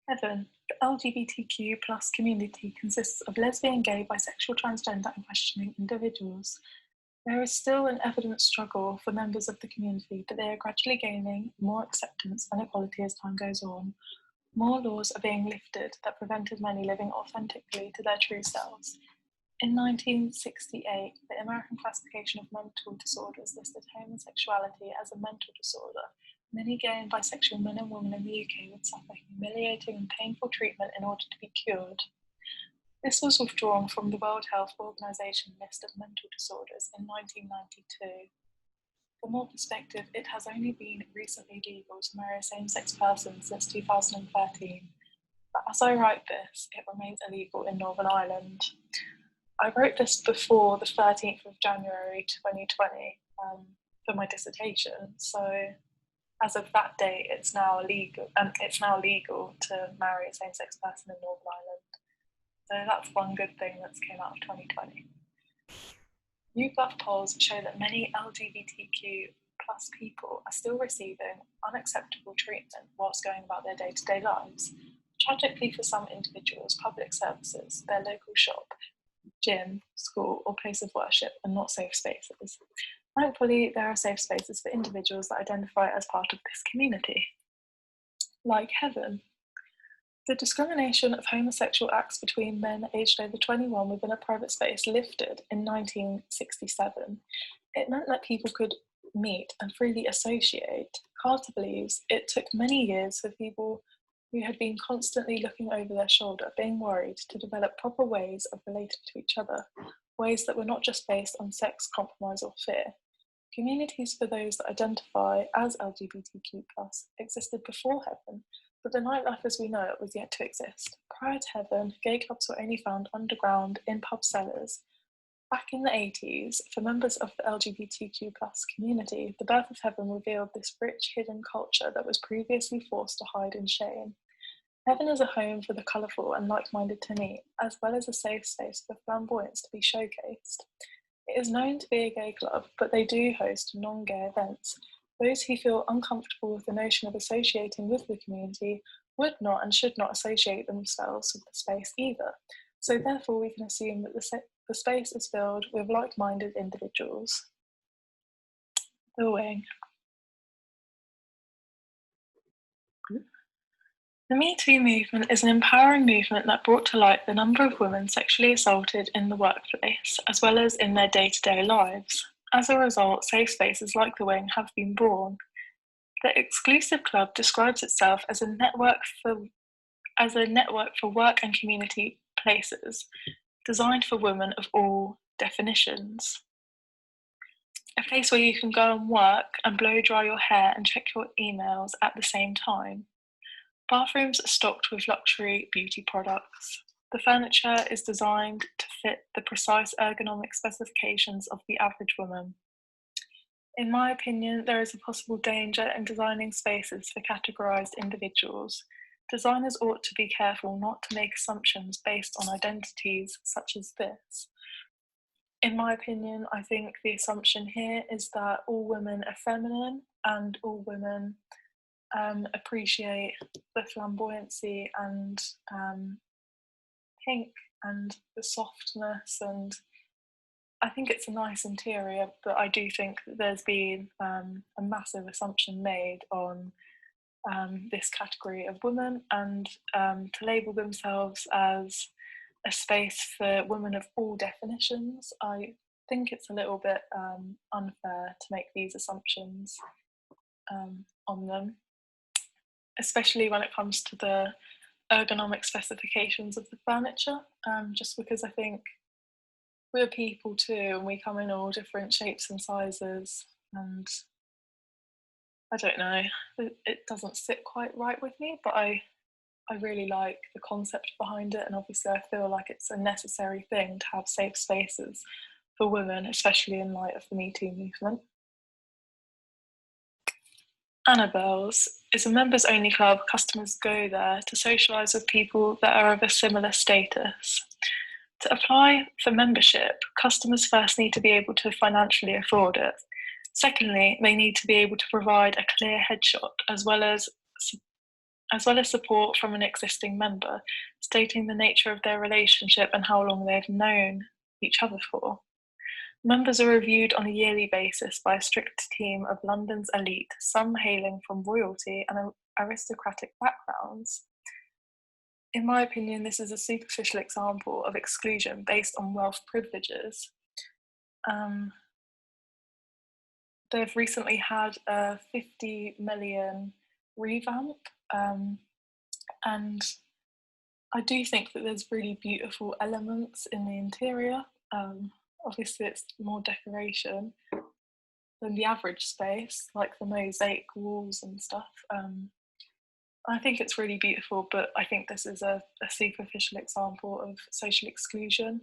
Heaven, the LGBTQ+ community consists of lesbian, gay, bisexual, transgender, and questioning individuals. There is still an evident struggle for members of the community, but they are gradually gaining more acceptance and equality as time goes on. More laws are being lifted that prevented many living authentically to their true selves. In 1968, the American Classification of Mental Disorders listed homosexuality as a mental disorder. Many gay and bisexual men and women in the UK would suffer humiliating and painful treatment in order to be cured. This was withdrawn from the World Health Organization list of mental disorders in 1992. For more perspective, it has only been recently legal to marry a same-sex person since 2013. But as I write this, it remains illegal in Northern Ireland. I wrote this before the 13th of January 2020 for my dissertation, so as of that date, it's now legal to marry a same-sex person in Northern Ireland. So that's one good thing that's came out of 2020. YouGov polls show that many LGBTQ+ plus people are still receiving unacceptable treatment whilst going about their day-to-day lives. Tragically for some individuals, public services, their local shop, gym, school or place of worship are not safe spaces. Thankfully, there are safe spaces for individuals that identify as part of this community. Like heaven. The discrimination of homosexual acts between men aged over 21 within a private space lifted in 1967. It meant that people could meet and freely associate. Carter believes it took many years for people who had been constantly looking over their shoulder, being worried, to develop proper ways of relating to each other, ways that were not just based on sex, compromise or fear. Communities for those that identify as LGBTQ+ existed before heaven, but the nightlife as we know it was yet to exist. Prior to heaven, gay clubs were only found underground in pub cellars. Back in the 80s, for members of the LGBTQ+ community, the birth of heaven revealed this rich hidden culture that was previously forced to hide in shame. Heaven is a home for the colourful and like-minded to meet, as well as a safe space for flamboyance to be showcased. It is known to be a gay club, but they do host non-gay events. Those who feel uncomfortable with the notion of associating with the community would not and should not associate themselves with the space either. So therefore we can assume that the space is filled with like-minded individuals. The wing. The Me Too movement is an empowering movement that brought to light the number of women sexually assaulted in the workplace, as well as in their day-to-day lives. As a result, safe spaces like the Wing have been born. The exclusive club describes itself as a network for work and community places, designed for women of all definitions. A place where you can go and work and blow dry your hair and check your emails at the same time. Bathrooms are stocked with luxury beauty products. The furniture is designed to fit the precise ergonomic specifications of the average woman. In my opinion, there is a possible danger in designing spaces for categorized individuals. Designers ought to be careful not to make assumptions based on identities such as this. In my opinion, I think the assumption here is that all women are feminine and all women appreciate the flamboyancy and pink and the softness, and I think it's a nice interior, but I do think that there's been a massive assumption made on this category of women, and to label themselves as a space for women of all definitions. I think it's a little bit unfair to make these assumptions on them, especially when it comes to the ergonomic specifications of the furniture, just because I think we're people too, and we come in all different shapes and sizes, and I don't know, it doesn't sit quite right with me, but I really like the concept behind it, and obviously I feel like it's a necessary thing to have safe spaces for women, especially in light of the Me Too movement. ANABELLS is a members-only club. Customers go there to socialise with people that are of a similar status. To apply for membership, customers first need to be able to financially afford it. Secondly, they need to be able to provide a clear headshot as well as support from an existing member, stating the nature of their relationship and how long they've known each other for. Members are reviewed on a yearly basis by a strict team of London's elite, some hailing from royalty and aristocratic backgrounds. In my opinion, this is a superficial example of exclusion based on wealth privileges. They've recently had a 50 million revamp, and I do think that there's really beautiful elements in the interior. Obviously it's more decoration than the average space, like the mosaic walls and stuff. I think it's really beautiful, but I think this is a superficial example of social exclusion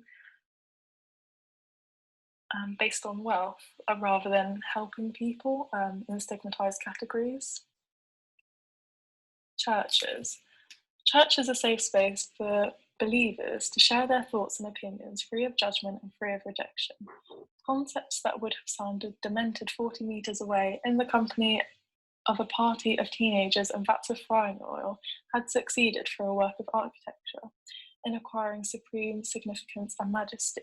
based on wealth, rather than helping people in stigmatised categories. Churches. Church is a safe space for believers to share their thoughts and opinions free of judgment and free of rejection. Concepts that would have sounded demented 40 metres away in the company of a party of teenagers and vats of frying oil had succeeded for a work of architecture in acquiring supreme significance and majesty.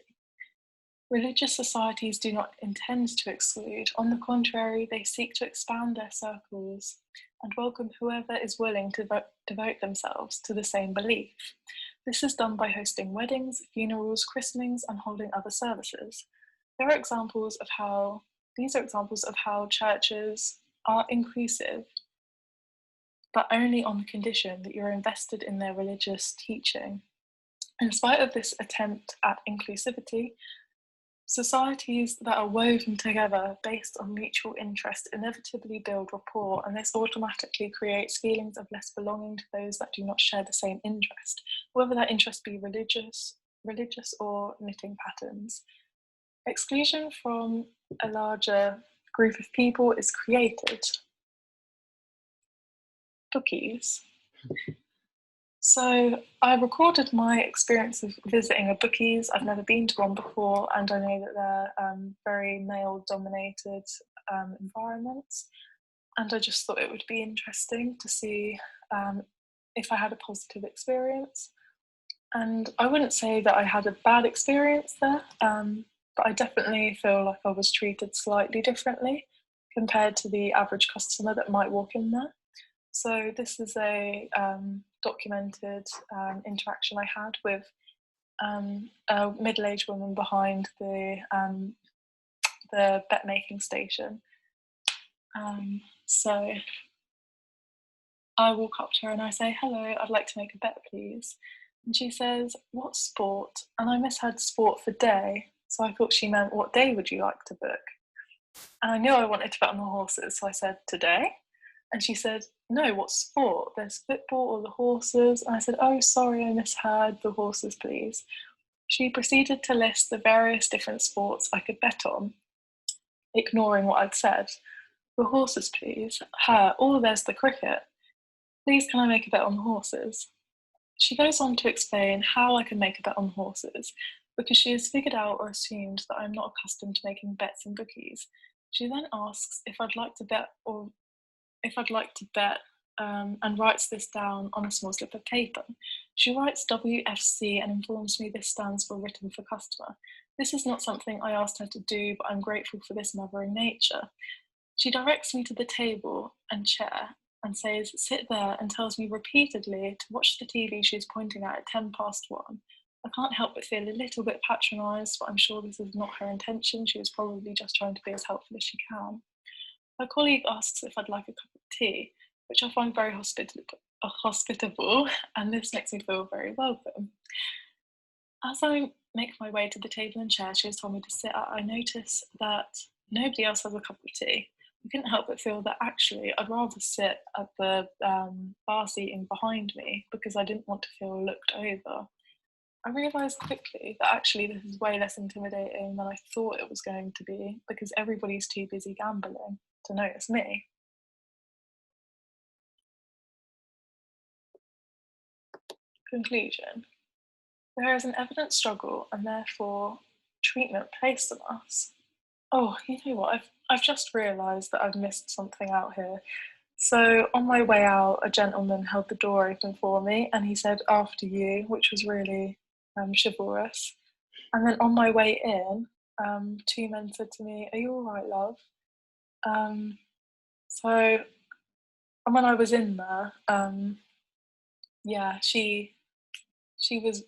Religious societies do not intend to exclude. On the contrary, they seek to expand their circles and welcome whoever is willing to devote themselves to the same belief. This is done by hosting weddings, funerals, christenings, and holding other services. These are examples of how churches are inclusive, but only on the condition that you're invested in their religious teaching. In spite of this attempt at inclusivity, societies that are woven together based on mutual interest inevitably build rapport, and this automatically creates feelings of less belonging to those that do not share the same interest, whether that interest be religious or knitting patterns. Exclusion from a larger group of people is created. Bookies. So I recorded my experience of visiting a bookies. I've never been to one before, and I know that they're very male-dominated environments. And I just thought it would be interesting to see if I had a positive experience. And I wouldn't say that I had a bad experience there, but I definitely feel like I was treated slightly differently compared to the average customer that might walk in there. So this is a documented interaction I had with a middle-aged woman behind the bet making station. So I walk up to her and I say, "Hello, I'd like to make a bet, please." And she says, "What sport?" And I misheard sport for day, so I thought she meant, "What day would you like to book?" And I knew I wanted to bet on the horses, so I said, "Today?" And she said, "No, what sport? There's football or the horses?" And I said, "Oh, sorry, I misheard, the horses, please." She proceeded to list the various different sports I could bet on, ignoring what I'd said. "The horses, please." "Her, oh, there's the cricket. Please, can I make a bet on the horses?" She goes on to explain how I can make a bet on horses, because she has figured out or assumed that I'm not accustomed to making bets in bookies. She then asks if I'd like to bet and writes this down on a small slip of paper. She writes WFC and informs me this stands for written for customer. This is not something I asked her to do, but I'm grateful for this mothering nature. She directs me to the table and chair and says, "Sit there," and tells me repeatedly to watch the TV she's pointing at 1:10 I can't help but feel a little bit patronised, but I'm sure this is not her intention. She was probably just trying to be as helpful as she can. My colleague asks if I'd like a cup of tea, which I find very hospitable, and this makes me feel very welcome. As I make my way to the table and chair she has told me to sit at, I notice that nobody else has a cup of tea. I couldn't help but feel that actually I'd rather sit at the bar seating behind me because I didn't want to feel looked over. I realised quickly that actually this is way less intimidating than I thought it was going to be, because everybody's too busy gambling to notice me. Conclusion. There is an evident struggle and therefore treatment placed on us. Oh, you know what? I've just realised that I've missed something out here. So on my way out, a gentleman held the door open for me and he said, "After you," which was really chivalrous. And then on my way in, two men said to me, "Are you all right, love?" So when I was in there, yeah, she was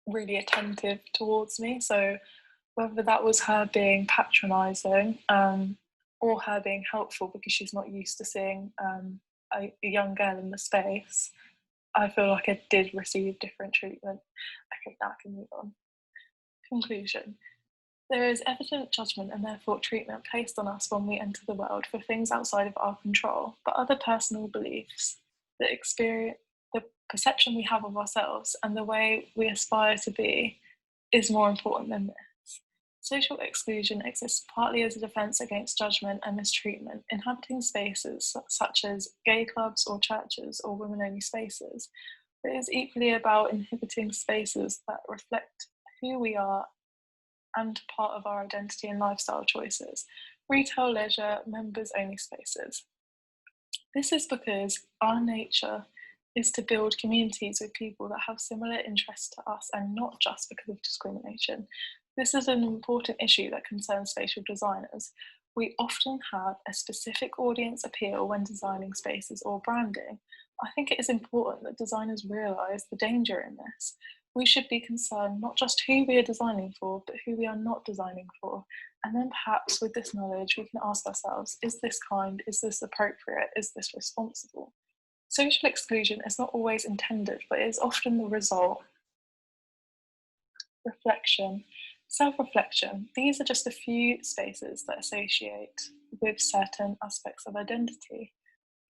really attentive towards me. So whether that was her being patronising or her being helpful because she's not used to seeing a young girl in the space, I feel like I did receive different treatment. Okay, now I can move on. Conclusion. There is evident judgment and therefore treatment placed on us when we enter the world for things outside of our control, but other personal beliefs, the perception we have of ourselves and the way we aspire to be is more important than this. Social exclusion exists partly as a defence against judgment and mistreatment. Inhabiting spaces such as gay clubs or churches or women-only spaces It is equally about inhibiting spaces that reflect who we are and part of our identity and lifestyle choices. Retail, leisure, members-only spaces. This is because our nature is to build communities with people that have similar interests to us and not just because of discrimination. This is an important issue that concerns spatial designers. We often have a specific audience appeal when designing spaces or branding. I think it is important that designers realise the danger in this. We should be concerned not just who we are designing for, but who we are not designing for. And then perhaps with this knowledge, we can ask ourselves, is this kind? Is this appropriate? Is this responsible? Social exclusion is not always intended, but it is often the result. Reflection. Self-reflection. These are just a few spaces that associate with certain aspects of identity.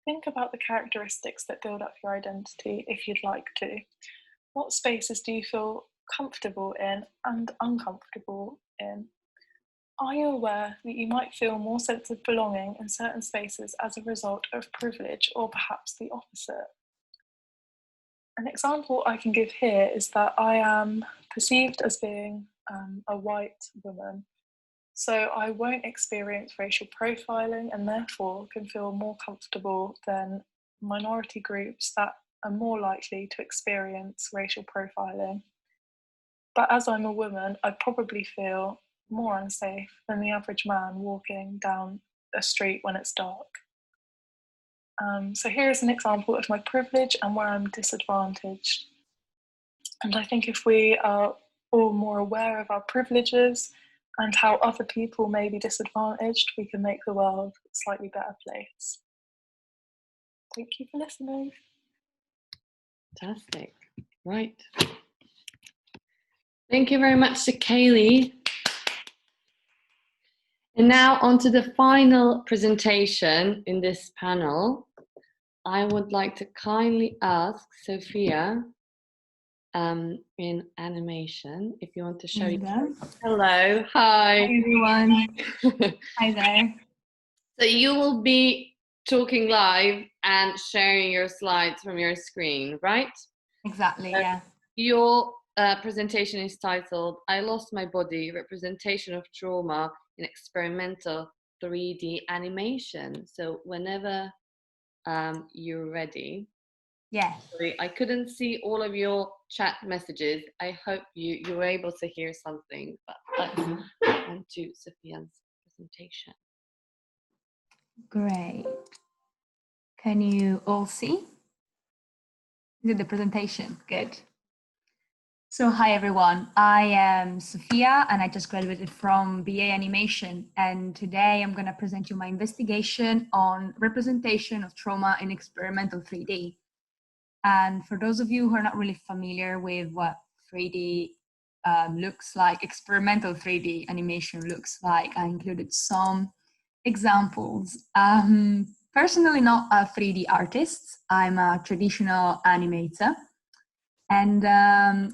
Think about the characteristics that build up your identity if you'd like to. What spaces do you feel comfortable in and uncomfortable in? Are you aware that you might feel more sense of belonging in certain spaces as a result of privilege, or perhaps the opposite? An example I can give here is that I am perceived as being a white woman, so I won't experience racial profiling and therefore can feel more comfortable than minority groups that are more likely to experience racial profiling. But as I'm a woman, I probably feel more unsafe than the average man walking down a street when it's dark. So here is an example of my privilege and where I'm disadvantaged. And I think if we are all more aware of our privileges and how other people may be disadvantaged, we can make the world a slightly better place. Thank you for listening. Fantastic. Right. Thank you very much to Kaylee. And now on to the final presentation in this panel. I would like to kindly ask Sophia in animation, if you want to show your... Hello, hi. Hi everyone. Hi there. So you will be talking live and sharing your slides from your screen, right? Exactly, yeah. Your presentation is titled, I Lost My Body, Representation of Trauma in Experimental 3D Animation. So whenever you're ready. Yeah. Sorry, I couldn't see all of your chat messages. I hope you were able to hear something, but let's on to Sophia's presentation. Great. Can you all see? Is it the presentation? Good. So hi everyone, I am Sophia and I just graduated from BA Animation, and today I'm going to present you my investigation on representation of trauma in experimental 3D. And for those of you who are not really familiar with what 3D looks like, experimental 3D animation looks like, I included some examples. Personally not a 3D artist, I'm a traditional animator, and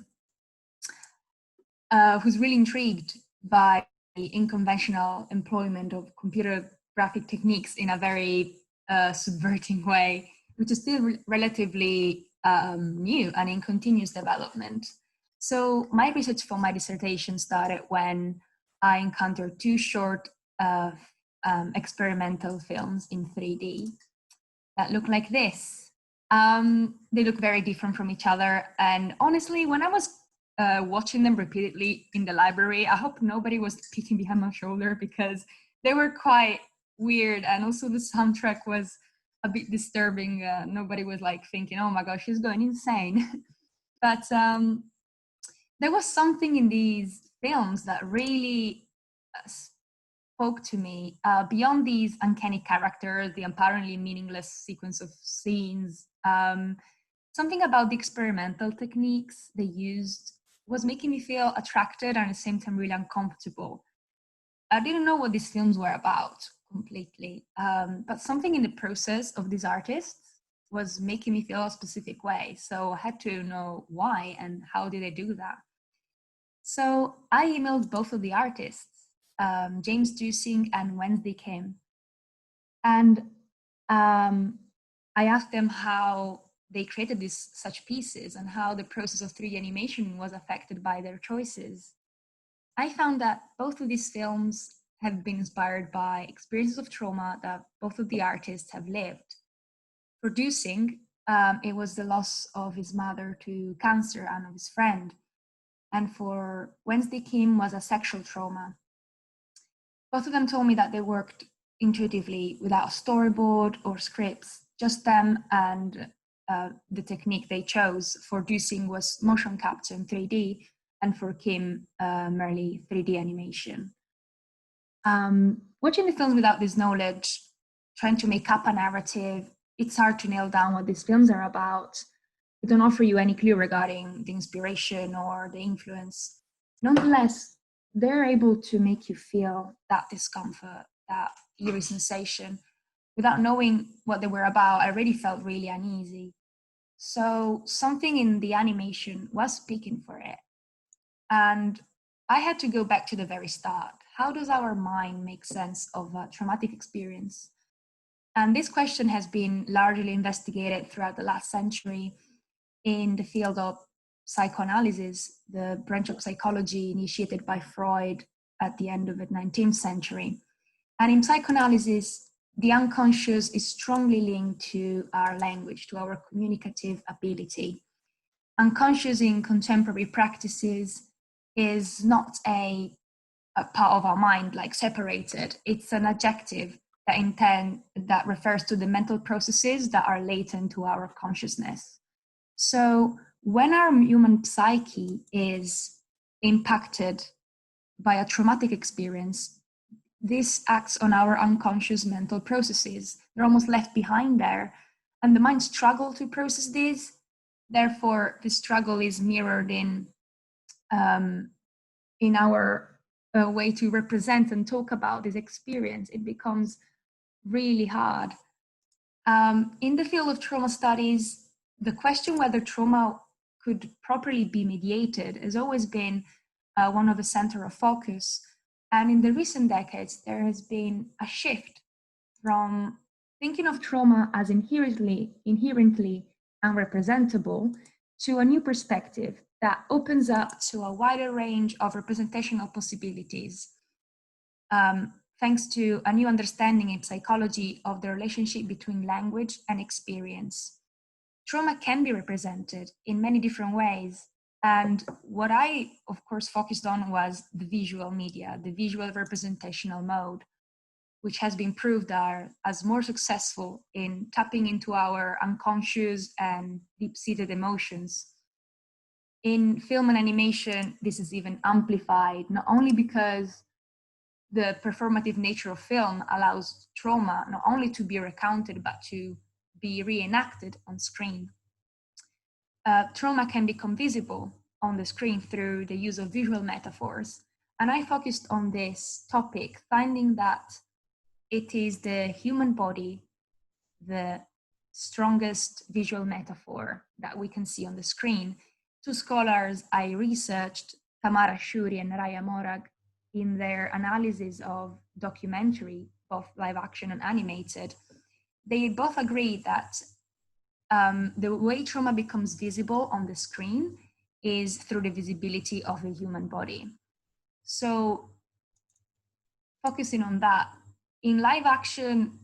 who's really intrigued by the unconventional employment of computer graphic techniques in a very subverting way, which is still relatively new and in continuous development. So my research for my dissertation started when I encountered two short experimental films in 3D that look like this. They look very different from each other, and honestly, when I was watching them repeatedly in the library, I hope nobody was peeking behind my shoulder because they were quite weird, and also the soundtrack was a bit disturbing. Nobody was like thinking, oh my gosh, she's going insane. But there was something in these films that really spoke to me beyond these uncanny characters, the apparently meaningless sequence of scenes. Something about the experimental techniques they used was making me feel attracted and at the same time really uncomfortable. I didn't know what these films were about completely, but something in the process of these artists was making me feel a specific way. So I had to know why and how did they do that. So I emailed both of the artists, James Dusing and Wednesday Kim. And I asked them how they created such pieces and how the process of 3D animation was affected by their choices. I found that both of these films have been inspired by experiences of trauma that both of the artists have lived. Producing, it was the loss of his mother to cancer and of his friend. And for Wednesday Kim was a sexual trauma. Both of them told me that they worked intuitively without a storyboard or scripts, just them, and the technique they chose for Dusing was motion capture in 3D, and for Kim, merely 3D animation. Watching the films without this knowledge, trying to make up a narrative, it's hard to nail down what these films are about. They don't offer you any clue regarding the inspiration or the influence. Nonetheless, they're able to make you feel that discomfort, that eerie sensation. Without knowing what they were about, I already felt really uneasy. So something in the animation was speaking for it. And I had to go back to the very start. How does our mind make sense of a traumatic experience? And this question has been largely investigated throughout the last century in the field of psychoanalysis, the branch of psychology initiated by Freud at the end of the 19th century. And in psychoanalysis, the unconscious is strongly linked to our language, to our communicative ability. Unconscious in contemporary practices is not a part of our mind, like separated. It's an adjective that refers to the mental processes that are latent to our consciousness. So when our human psyche is impacted by a traumatic experience, this acts on our unconscious mental processes. They're almost left behind there, and the mind struggles to process this. Therefore, the struggle is mirrored in our way to represent and talk about this experience. It becomes really hard. In the field of trauma studies, the question whether trauma could properly be mediated has always been one of the center of focus. And in the recent decades, there has been a shift from thinking of trauma as inherently unrepresentable to a new perspective that opens up to a wider range of representational possibilities, thanks to a new understanding in psychology of the relationship between language and experience. Trauma can be represented in many different ways. And what I, of course, focused on was the visual media, the visual representational mode, which has been proved as more successful in tapping into our unconscious and deep-seated emotions. In film and animation, this is even amplified, not only because the performative nature of film allows trauma not only to be recounted, but to be reenacted on screen. Trauma can become visible on the screen through the use of visual metaphors. And I focused on this topic, finding that it is the human body, the strongest visual metaphor that we can see on the screen. Two scholars I researched, Tamara Shuri and Raya Morag, in their analysis of documentary, both live action and animated, they both agree that the way trauma becomes visible on the screen is through the visibility of the human body. So focusing on that, in live action,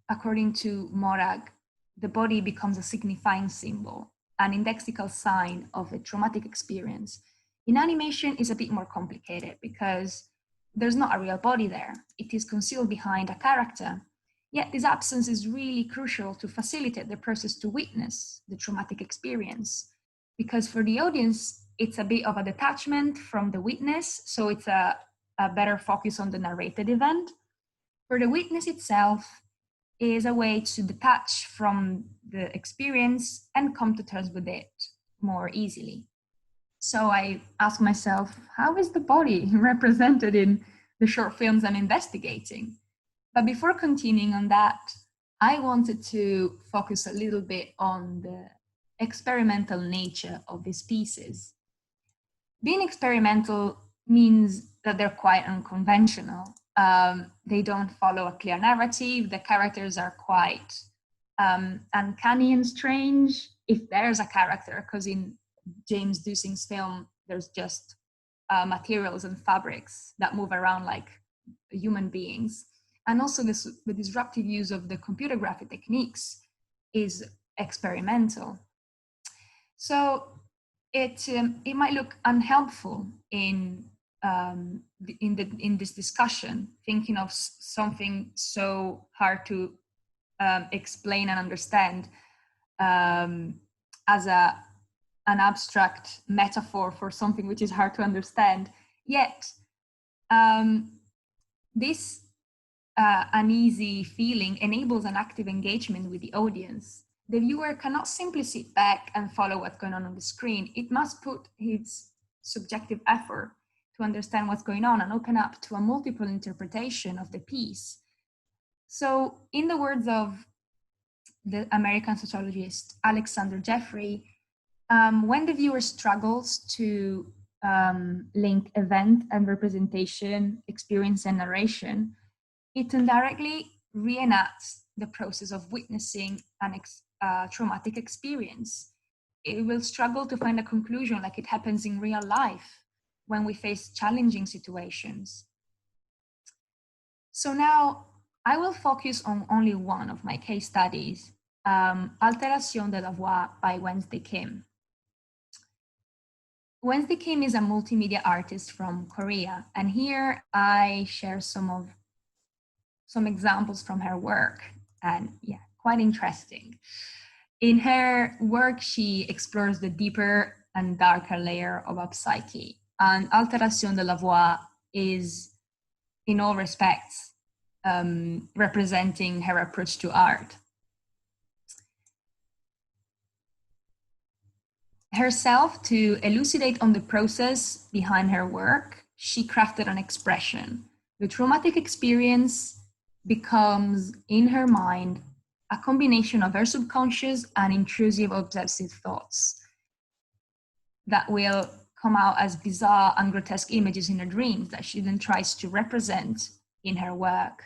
according to Morag, the body becomes a signifying symbol, an indexical sign of a traumatic experience. In animation, it's a bit more complicated because there's not a real body there. It is concealed behind a character. Yet this absence is really crucial to facilitate the process to witness the traumatic experience. Because for the audience, it's a bit of a detachment from the witness, so it's a better focus on the narrated event. For the witness itself is a way to detach from the experience and come to terms with it more easily. So I asked myself, how is the body represented in the short films I'm investigating? But before continuing on that, I wanted to focus a little bit on the experimental nature of these pieces. Being experimental means that they're quite unconventional. They don't follow a clear narrative. The characters are quite uncanny and strange if there's a character, because in James Dusing's film, there's just materials and fabrics that move around like human beings. And also the disruptive use of the computer graphic techniques is experimental. So it might look unhelpful in this discussion, thinking of something so hard to explain and understand as an abstract metaphor for something which is hard to understand. Yet this uneasy feeling enables an active engagement with the audience. The viewer cannot simply sit back and follow what's going on the screen. It must put its subjective effort to understand what's going on and open up to a multiple interpretation of the piece. So in the words of the American sociologist Alexander Jeffrey, when the viewer struggles to link event and representation, experience and narration, it indirectly reenacts the process of witnessing an traumatic experience. It will struggle to find a conclusion like it happens in real life when we face challenging situations. So now I will focus on only one of my case studies, Altération de la Voix by Wednesday Kim. Wednesday Kim is a multimedia artist from Correia, and here I share some examples from her work, and yeah, quite interesting. In her work, she explores the deeper and darker layer of a psyche, and Altération de la Voix is, in all respects, representing her approach to art. Herself, to elucidate on the process behind her work, she crafted an expression. The traumatic experience becomes, in her mind, a combination of her subconscious and intrusive obsessive thoughts that will come out as bizarre and grotesque images in her dreams that she then tries to represent in her work.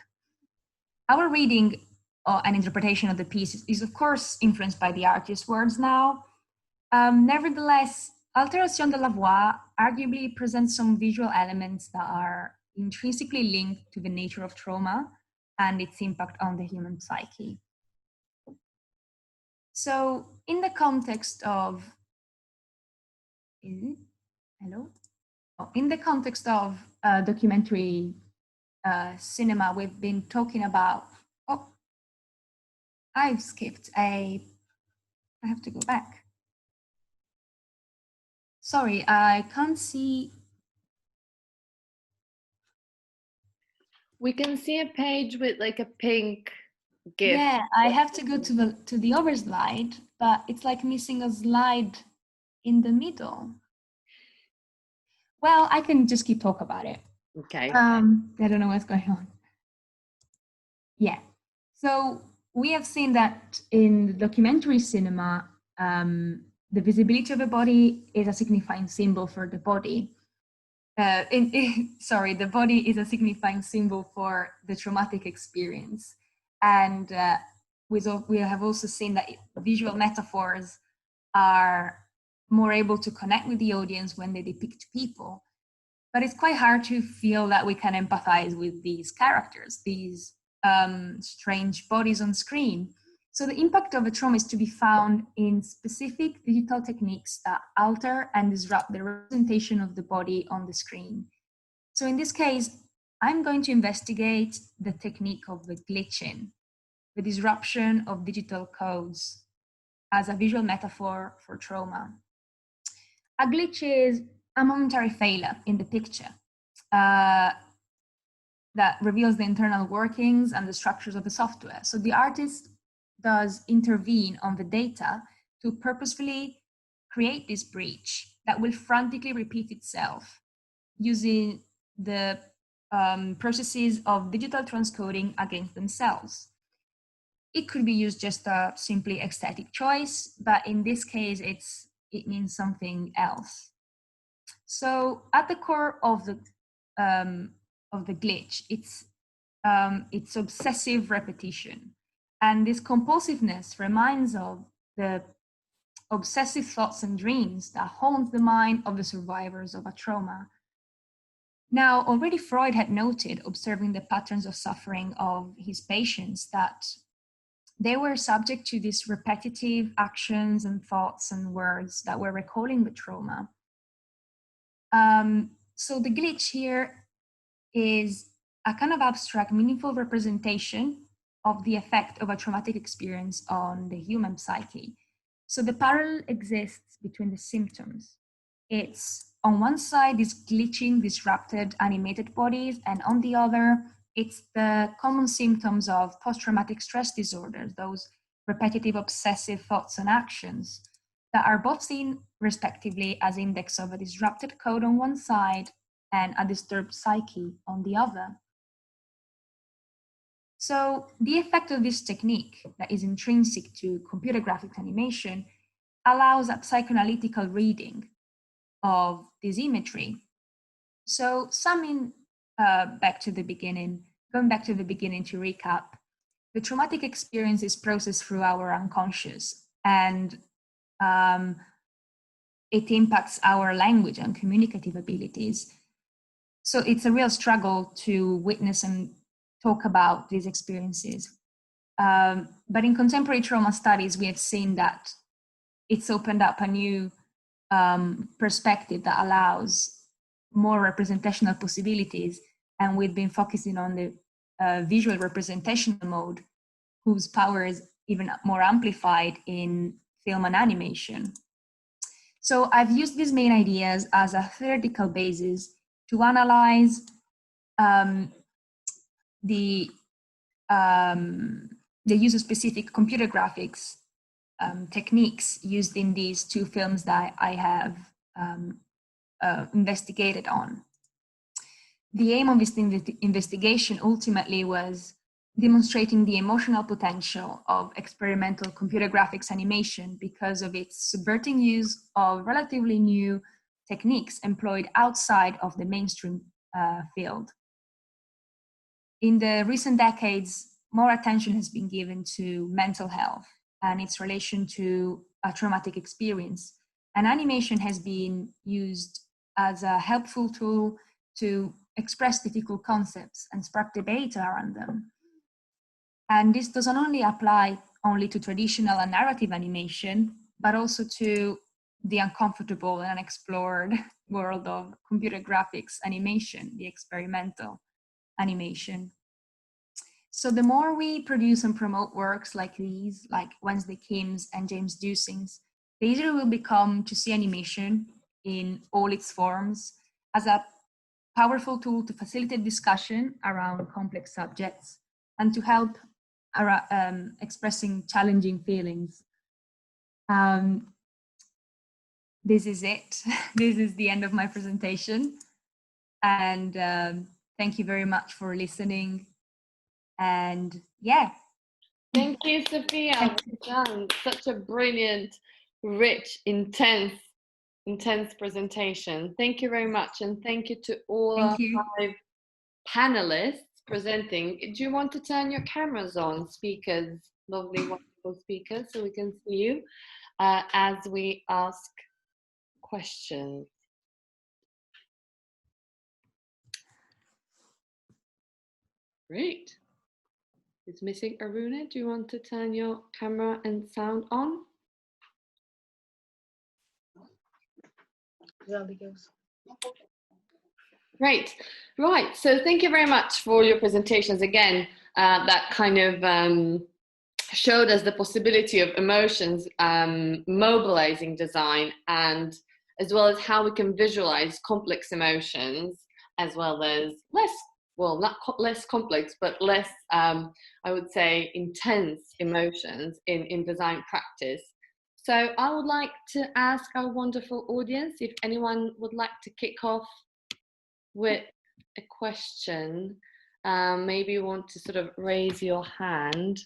Our reading and interpretation of the piece is of course influenced by the artist's words now. Nevertheless, Altération de la Voix arguably presents some visual elements that are intrinsically linked to the nature of trauma and its impact on the human psyche. So in the context of, documentary cinema, we've been talking about, I have to go back. Sorry, I can't see. We can see a page with like a pink GIF. Yeah, I have to go to the other slide, but it's like missing a slide in the middle. Well, I can just keep talking about it. Okay. I don't know what's going on. Yeah. So we have seen that in the documentary cinema, the visibility of the body is a signifying symbol for the body. The body is a signifying symbol for the traumatic experience. And we have also seen that visual metaphors are more able to connect with the audience when they depict people. But it's quite hard to feel that we can empathize with these characters, these strange bodies on screen. So the impact of a trauma is to be found in specific digital techniques that alter and disrupt the representation of the body on the screen. So in this case, I'm going to investigate the technique of the glitching, the disruption of digital codes as a visual metaphor for trauma. A glitch is a momentary failure in the picture that reveals the internal workings and the structures of the software. So the artist does intervene on the data to purposefully create this breach that will frantically repeat itself using the processes of digital transcoding against themselves. It could be used just a simply aesthetic choice, but in this case, it means something else. So at the core of the glitch, it's obsessive repetition. And this compulsiveness reminds of the obsessive thoughts and dreams that haunt the mind of the survivors of a trauma. Now, already Freud had noted, observing the patterns of suffering of his patients, that they were subject to these repetitive actions and thoughts and words that were recalling the trauma. So the glitch here is a kind of abstract, meaningful representation of the effect of a traumatic experience on the human psyche. So the parallel exists between the symptoms. It's on one side, these glitching, disrupted, animated bodies, and on the other, it's the common symptoms of post-traumatic stress disorders, those repetitive obsessive thoughts and actions that are both seen respectively as index of a disrupted code on one side and a disturbed psyche on the other. So the effect of this technique that is intrinsic to computer graphics animation allows a psychoanalytical reading of this imagery. So summing back to the beginning, going back to the beginning to recap, the traumatic experience is processed through our unconscious, and it impacts our language and communicative abilities. So it's a real struggle to witness and talk about these experiences. But in contemporary trauma studies, we have seen that it's opened up a new perspective that allows more representational possibilities. And we've been focusing on the visual representational mode, whose power is even more amplified in film and animation. So I've used these main ideas as a theoretical basis to analyze the use of specific computer graphics techniques used in these two films that I have investigated on. The aim of this investigation ultimately was demonstrating the emotional potential of experimental computer graphics animation because of its subverting use of relatively new techniques employed outside of the mainstream field. In the recent decades, more attention has been given to mental health and its relation to a traumatic experience. And animation has been used as a helpful tool to express difficult concepts and spark debate around them. And this doesn't only apply only to traditional and narrative animation, but also to the uncomfortable and unexplored world of computer graphics animation, the experimental animation. So the more we produce and promote works like these, like Wednesday Kim's and James Dusing's, the easier it will become to see animation in all its forms as a powerful tool to facilitate discussion around complex subjects and to help expressing challenging feelings. This is it. This is the end of my presentation. And thank you very much for listening. And yeah. Thank you, Sophia. Well done. Such a brilliant, rich, intense presentation. Thank you very much. And thank you to all our 5 panelists presenting. Do you want to turn your cameras on, speakers, lovely, wonderful speakers, so we can see you as we ask questions? Great. It's missing Aruna. Do you want to turn your camera and sound on? Great. Right. So thank you very much for your presentations. Again, that kind of showed us the possibility of emotions mobilizing design, and as well as how we can visualize complex emotions, as well as not less complex, but less, I would say, intense emotions in design practice. So I would like to ask our wonderful audience if anyone would like to kick off with a question. Maybe you want to sort of raise your hand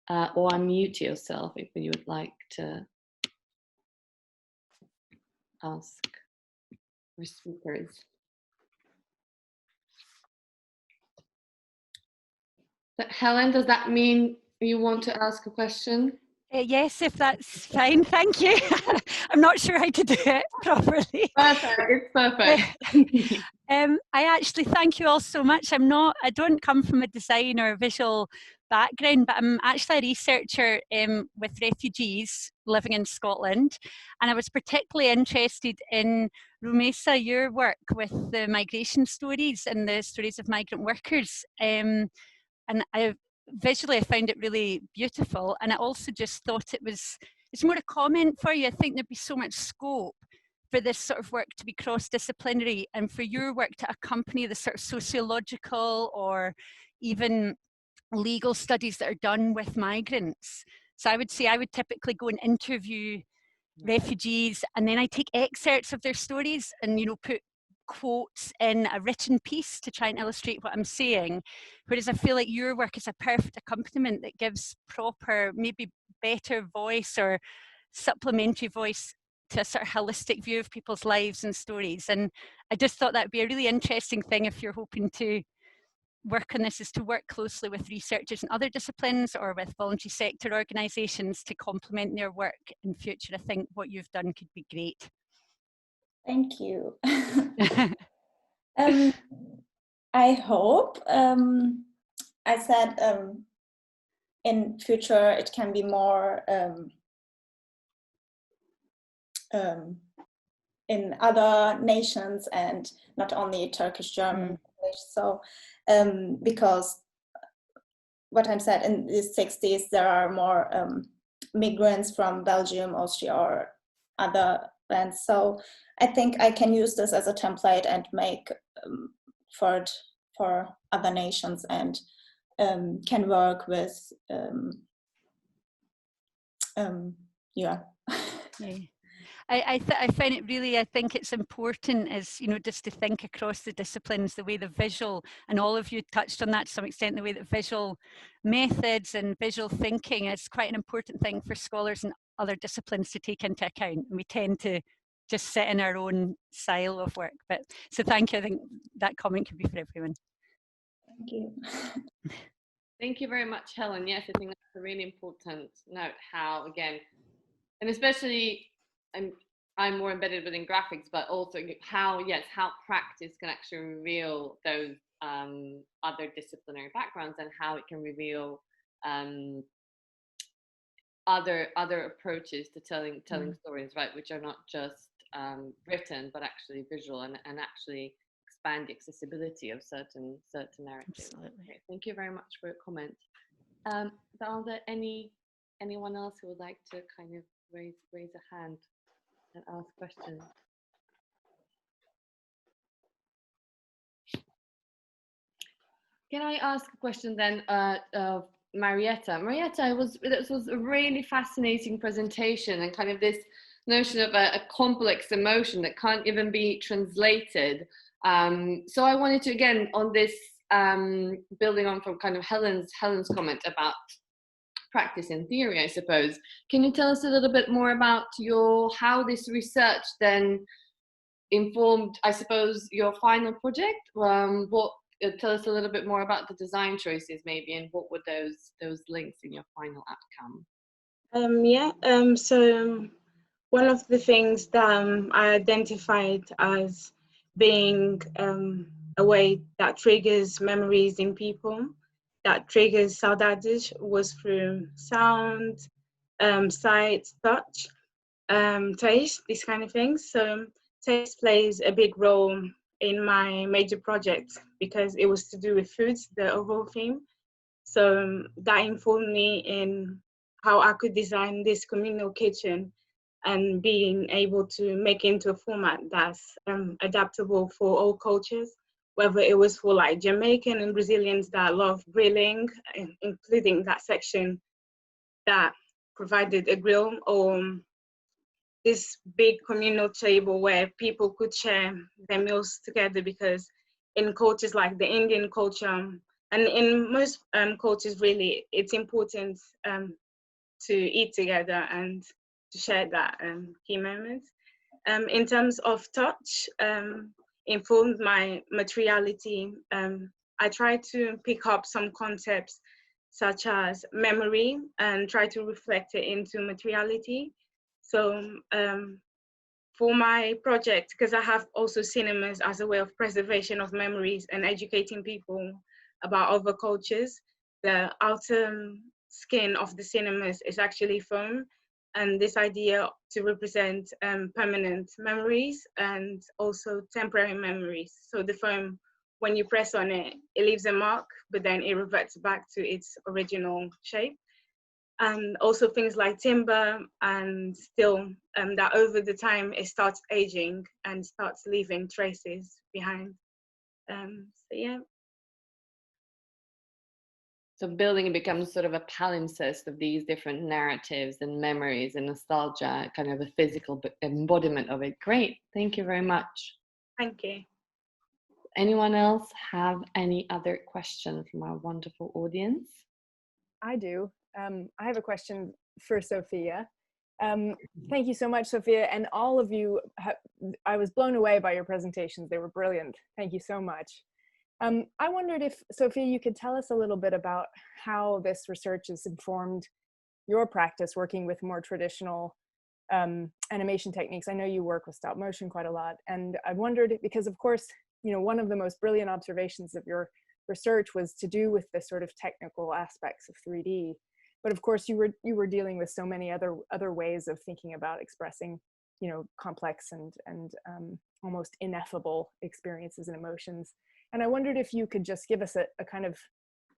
or unmute yourself if you would like to ask our speakers. But Helen, does that mean You want to ask a question? Yes, if that's fine, thank you. I'm not sure how to do it properly. Perfect, it's perfect. I actually thank you all so much. I don't come from a design or a visual background, but I'm actually a researcher with refugees living in Scotland. And I was particularly interested in, Rumesa, your work with the migration stories and the stories of migrant workers. And visually I found it really beautiful, and I also just thought it's more a comment for you. I think there'd be so much scope for this sort of work to be cross-disciplinary, and for your work to accompany the sort of sociological or even legal studies that are done with migrants. So I would say I would typically go and interview refugees, and then I take excerpts of their stories and, you know, put quotes in a written piece to try and illustrate what I'm saying, whereas I feel like your work is a perfect accompaniment that gives proper, maybe better voice or supplementary voice to a sort of holistic view of people's lives and stories. And I just thought that would be a really interesting thing if you're hoping to work on this, is to work closely with researchers in other disciplines or with voluntary sector organisations to complement their work in future. I think what you've done could be great. Thank you. I hope. I said in future it can be more in other nations and not only Turkish, German, English. So because what I'm said, in the 60s there are more migrants from Belgium, Austria, or other lands. So I think I can use this as a template and make for other nations, and can work with yeah. I find it really, I think it's important, is, you know, just to think across the disciplines, the way the visual, and all of you touched on that to some extent, the way that visual methods and visual thinking is quite an important thing for scholars and other disciplines to take into account. And we tend to just sit in our own style of work. But so thank you. I think that comment could be for everyone. Thank you. Thank you very much, Helen. Yes, I think that's a really important note, how, again, and especially I'm more embedded within graphics, but also how practice can actually reveal those other disciplinary backgrounds, and how it can reveal other approaches to telling stories, right, which are not just written but actually visual, and actually expand the accessibility of certain narratives. Absolutely. Okay, thank you very much for your comment. Are there anyone else who would like to kind of raise a hand and ask questions? Can I ask a question then of Marieta? Marieta, this was a really fascinating presentation, and kind of this notion of a complex emotion that can't even be translated. So I wanted to, again, on this, building on from kind of Helen's comment about practice and theory, I suppose. Can you tell us a little bit more about how this research then informed, I suppose, your final project? Tell us a little bit more about the design choices, maybe, and what were those links in your final outcome? So one of the things that I identified as being a way that triggers memories in people, that triggers saudades, was through sound, sight, touch, taste, these kind of things. So taste plays a big role in my major project because it was to do with foods, the overall theme. So that informed me in how I could design this communal kitchen and being able to make it into a format that's adaptable for all cultures, whether it was for like Jamaican and Brazilians that love grilling, including that section that provided a grill, or this big communal table where people could share their meals together, because in cultures like the Indian culture, and in most cultures really, it's important to eat together and to share that key moment. In terms of touch, informed my materiality. I tried to pick up some concepts such as memory, and try to reflect it into materiality. So for my project, because I have also cinemas as a way of preservation of memories and educating people about other cultures, the outer skin of the cinemas is actually foam, and this idea to represent permanent memories and also temporary memories. So the foam, when you press on it, it leaves a mark, but then it reverts back to its original shape. And also things like timber and steel, that over the time it starts aging and starts leaving traces behind. So yeah. So building becomes sort of a palimpsest of these different narratives and memories and nostalgia, kind of a physical embodiment of it. Great, thank you very much. Thank you. Anyone else have any other questions from our wonderful audience? I do. I have a question for Sophia. Thank you so much, Sophia, and all of you. I was blown away by your presentations. They were brilliant. Thank you so much. I wondered if, Sophia, you could tell us a little bit about how this research has informed your practice working with more traditional animation techniques. I know you work with stop motion quite a lot, and I wondered, because of course, you know, one of the most brilliant observations of your research was to do with the sort of technical aspects of 3D. But of course, you were dealing with so many other ways of thinking about expressing, you know, complex and almost ineffable experiences and emotions. And I wondered if you could just give us a kind of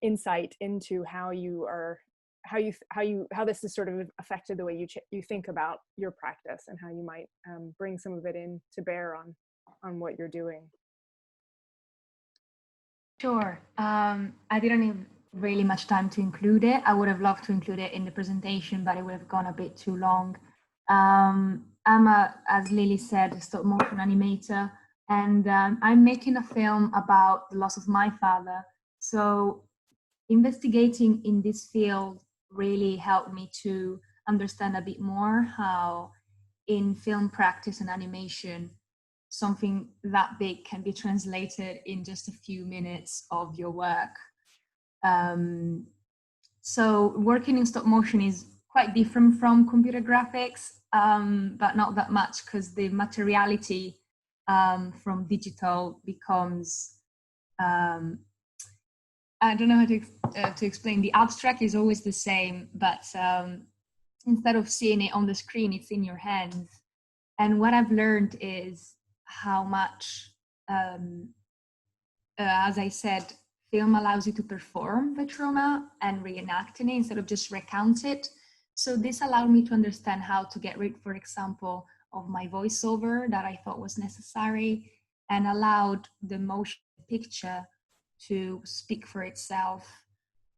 insight into how this has sort of affected the way you think about your practice, and how you might bring some of it in to bear on what you're doing. Sure. I didn't have really much time to include it. I would have loved to include it in the presentation, but it would have gone a bit too long. I'm as Lily said, a stop motion animator, and I'm making a film about the loss of my father. So investigating in this field really helped me to understand a bit more how in film practice and animation, something that big can be translated in just a few minutes of your work. So working in stop motion is quite different from computer graphics, but not that much, because the materiality from digital becomes, I don't know how to explain. The abstract is always the same, but instead of seeing it on the screen, it's in your hands. And what I've learned is how much, as I said, film allows you to perform the trauma and reenact it instead of just recount it. So this allowed me to understand how to get rid, for example, of my voiceover that I thought was necessary, and allowed the motion picture to speak for itself.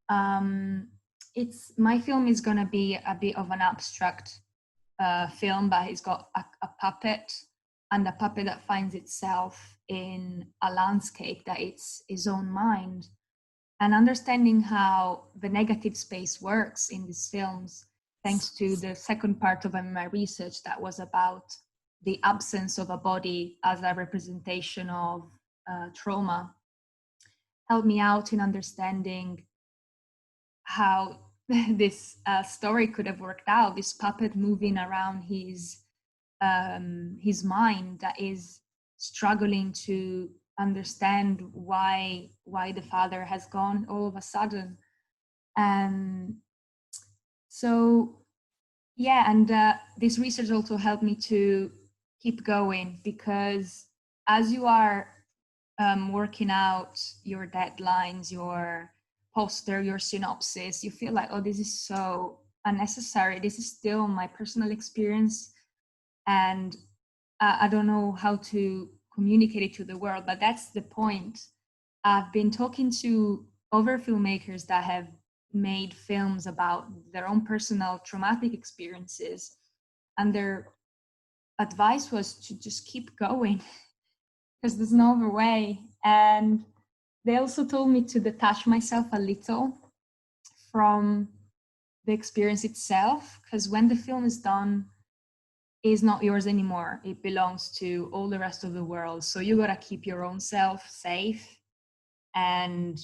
My film is going to be a bit of an abstract film, but it's got a puppet, and a puppet that finds itself in a landscape that it's his own mind. And understanding how the negative space works in these films, thanks to the second part of my research that was about the absence of a body as a representation of trauma, helped me out in understanding how this story could have worked out. This puppet moving around his mind that is struggling to understand why the father has gone all of a sudden. And so yeah, and this research also helped me to keep going, because as you are working out your deadlines, your poster, your synopsis, you feel like, oh, this is so unnecessary. This is still my personal experience, and I don't know how to communicate it to the world, but that's the point. I've been talking to other filmmakers that have made films about their own personal traumatic experiences, and their advice was to just keep going because there's no other way. And they also told me to detach myself a little from the experience itself, because when the film is done, it's not yours anymore. It belongs to all the rest of the world. So you gotta keep your own self safe and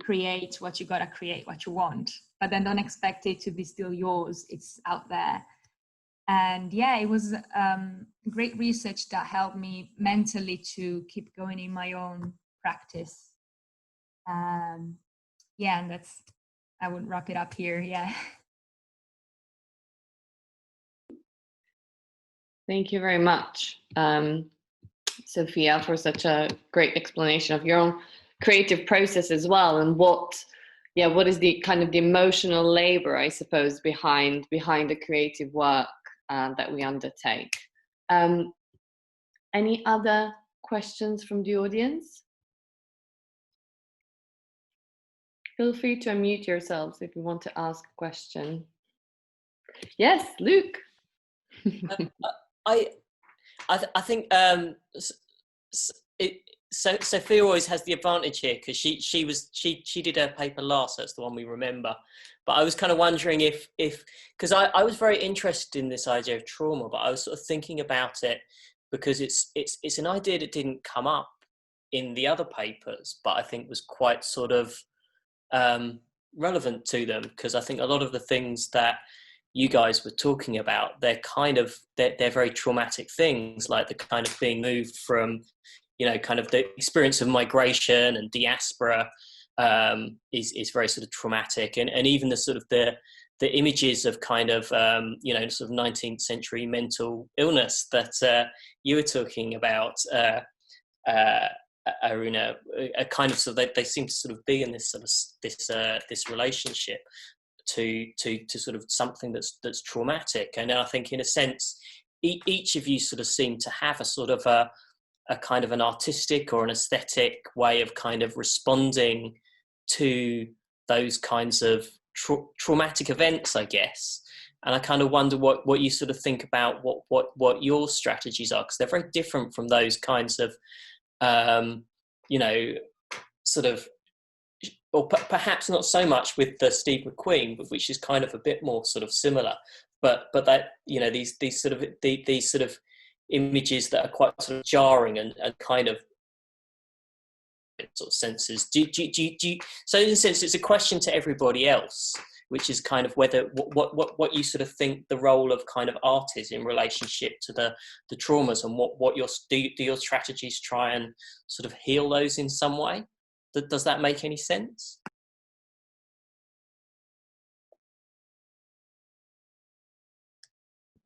create what you gotta create, what you want, but then don't expect it to be still yours. It's out there. And yeah, it was great research that helped me mentally to keep going in my own practice. Yeah, and that's, I would wrap it up here. Yeah. Thank you very much, Sophia, for such a great explanation of your own creative process as well, and what is the kind of the emotional labor, I suppose, behind the creative work that we undertake. Any other questions from the audience? Feel free to unmute yourselves if you want to ask a question. Yes, Luke. I think Sophia always has the advantage here because she did her paper last. That's the one we remember. But I was kind of wondering if because I was very interested in this idea of trauma, but I was sort of thinking about it because it's an idea that didn't come up in the other papers, but I think was quite sort of relevant to them, because I think a lot of the things that you guys were talking about, they're very traumatic things, like the kind of being moved from, kind of the experience of migration and diaspora is very sort of traumatic, and even the sort of the images of kind of sort of 19th century mental illness that you were talking about, Aruna, a kind of sort of they seem to sort of be in this sort of this relationship to sort of something that's traumatic. And I think in a sense each of you sort of seem to have a sort of a kind of an artistic or an aesthetic way of kind of responding to those kinds of traumatic events, I guess. And I kind of wonder what you sort of think about what your strategies are, because they're very different from those kinds of sort of, or perhaps not so much with the Steve McQueen, but which is kind of a bit more sort of similar. But that these sort of images that are quite sort of jarring and kind of sort of senses. So in a sense, it's a question to everybody else, which is kind of whether what you sort of think the role of kind of art is in relationship to the traumas, and what do your strategies try and sort of heal those in some way? Does that make any sense?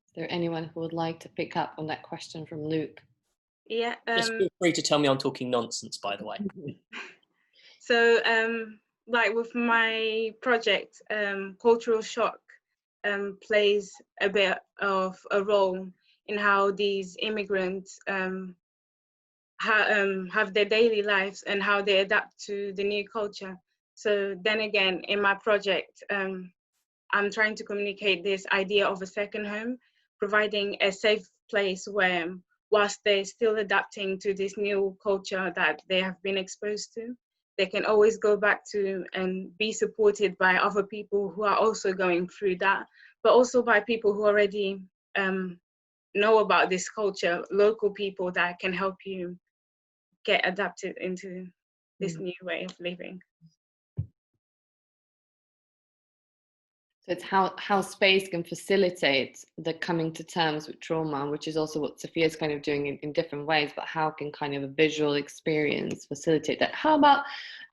Is there anyone who would like to pick up on that question from Luke? Yeah. Just feel free to tell me I'm talking nonsense, by the way. So, like with my project, cultural shock plays a bit of a role in how these immigrants have their daily lives and how they adapt to the new culture. So then again, in my project, I'm trying to communicate this idea of a second home, providing a safe place where, whilst they're still adapting to this new culture that they have been exposed to, they can always go back to and be supported by other people who are also going through that, but also by people who already know about this culture, local people that can help you get adapted into this new way of living. So it's how space can facilitate the coming to terms with trauma, which is also what Sophia's kind of doing in different ways, but how can kind of a visual experience facilitate that? How about,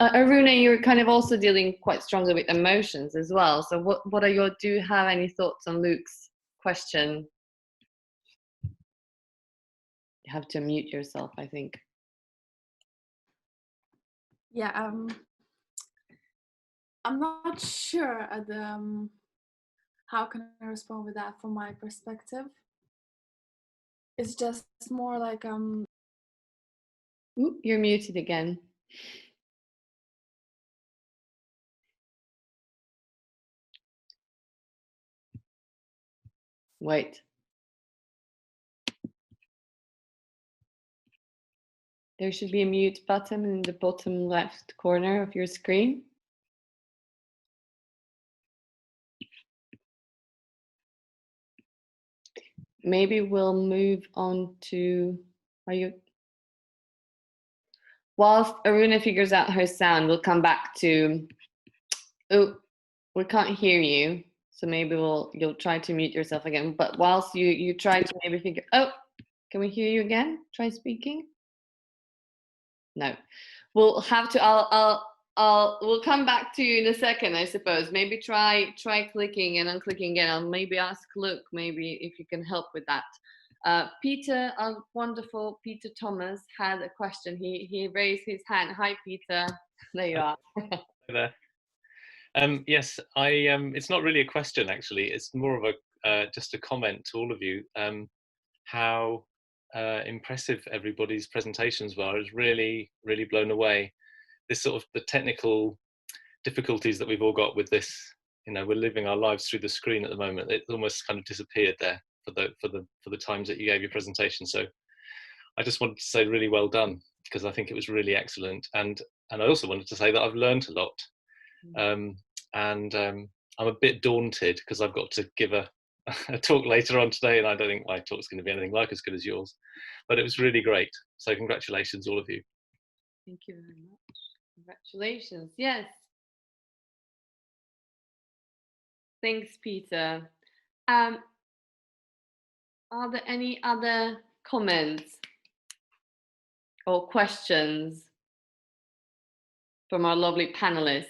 Aruna, you're kind of also dealing quite strongly with emotions as well. So what are do you have any thoughts on Luke's question? You have to mute yourself, I think. Yeah, I'm not sure at how can I respond with that from my perspective. It's just more like Ooh, you're muted again. Wait. There should be a mute button in the bottom left corner of your screen. Maybe we'll move on to, whilst Aruna figures out her sound, we'll come back to, oh, we can't hear you. So maybe you'll try to mute yourself again. But whilst you try to maybe figure, oh, can we hear you again? Try speaking. No, we'll have to, we'll come back to you in a second, I suppose. Maybe try clicking and unclicking again. I'll maybe ask Luke, maybe if you can help with that. Peter, our wonderful Peter Thomas, had a question. He raised his hand. Hi, Peter. There you are. Hi there. Yes, it's not really a question, actually. It's more of a just a comment to all of you. How impressive everybody's presentations were. I was really, really blown away. This sort of the technical difficulties that we've all got with this, you know, we're living our lives through the screen at the moment. It almost kind of disappeared there for the times that you gave your presentation. So I just wanted to say really well done, because I think it was really excellent. And I also wanted to say that I've learned a lot. I'm a bit daunted because I've got to give a talk later on today, and I don't think my talk's going to be anything like as good as yours, but it was really great. So congratulations, all of you. Thank you very much. Congratulations. Yes. Thanks, Peter. Are there any other comments or questions from our lovely panelists?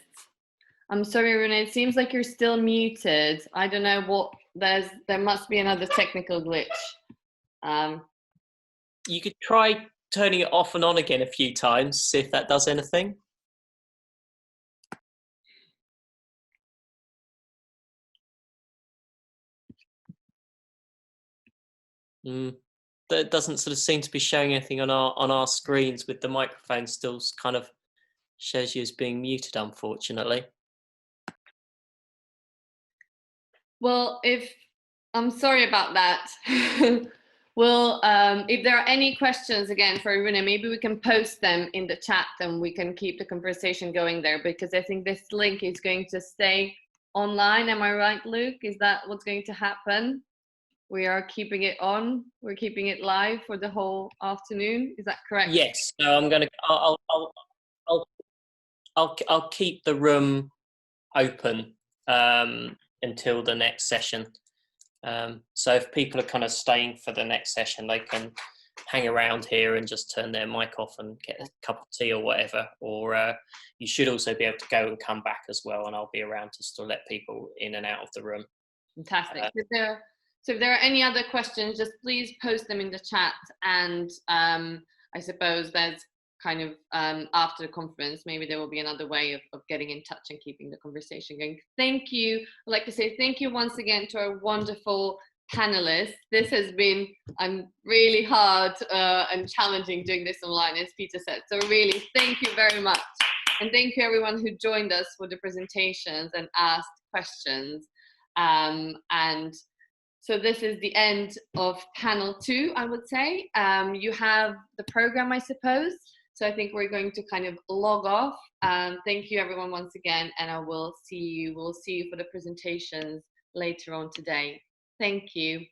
I'm sorry, Rune, it seems like you're still muted. I don't know what, there must be another technical glitch. You could try turning it off and on again a few times, see if that does anything. That doesn't sort of seem to be showing anything on our screens, with the microphone still kind of shows you as being muted, unfortunately. Well, I'm sorry about that. Well, if there are any questions again for Irina, maybe we can post them in the chat and we can keep the conversation going there, because I think this link is going to stay online. Am I right, Luke? Is that what's going to happen? We are keeping it on. We're keeping it live for the whole afternoon. Is that correct? Yes. So I'm going to. I'll keep the room open until the next session. So if people are kind of staying for the next session, they can hang around here and just turn their mic off and get a cup of tea or whatever. Or you should also be able to go and come back as well, and I'll be around to still let people in and out of the room. Fantastic. So if there are any other questions, just please post them in the chat. And I suppose there's kind of after the conference, maybe there will be another way of getting in touch and keeping the conversation going. Thank you. I'd like to say thank you once again to our wonderful panelists. This has been really hard and challenging doing this online, as Peter said. So really, thank you very much. And thank you everyone who joined us for the presentations and asked questions. And so this is the end of panel 2, I would say. You have the program, I suppose. So I think we're going to kind of log off. Thank you everyone once again, and we'll see you for the presentations later on today. Thank you.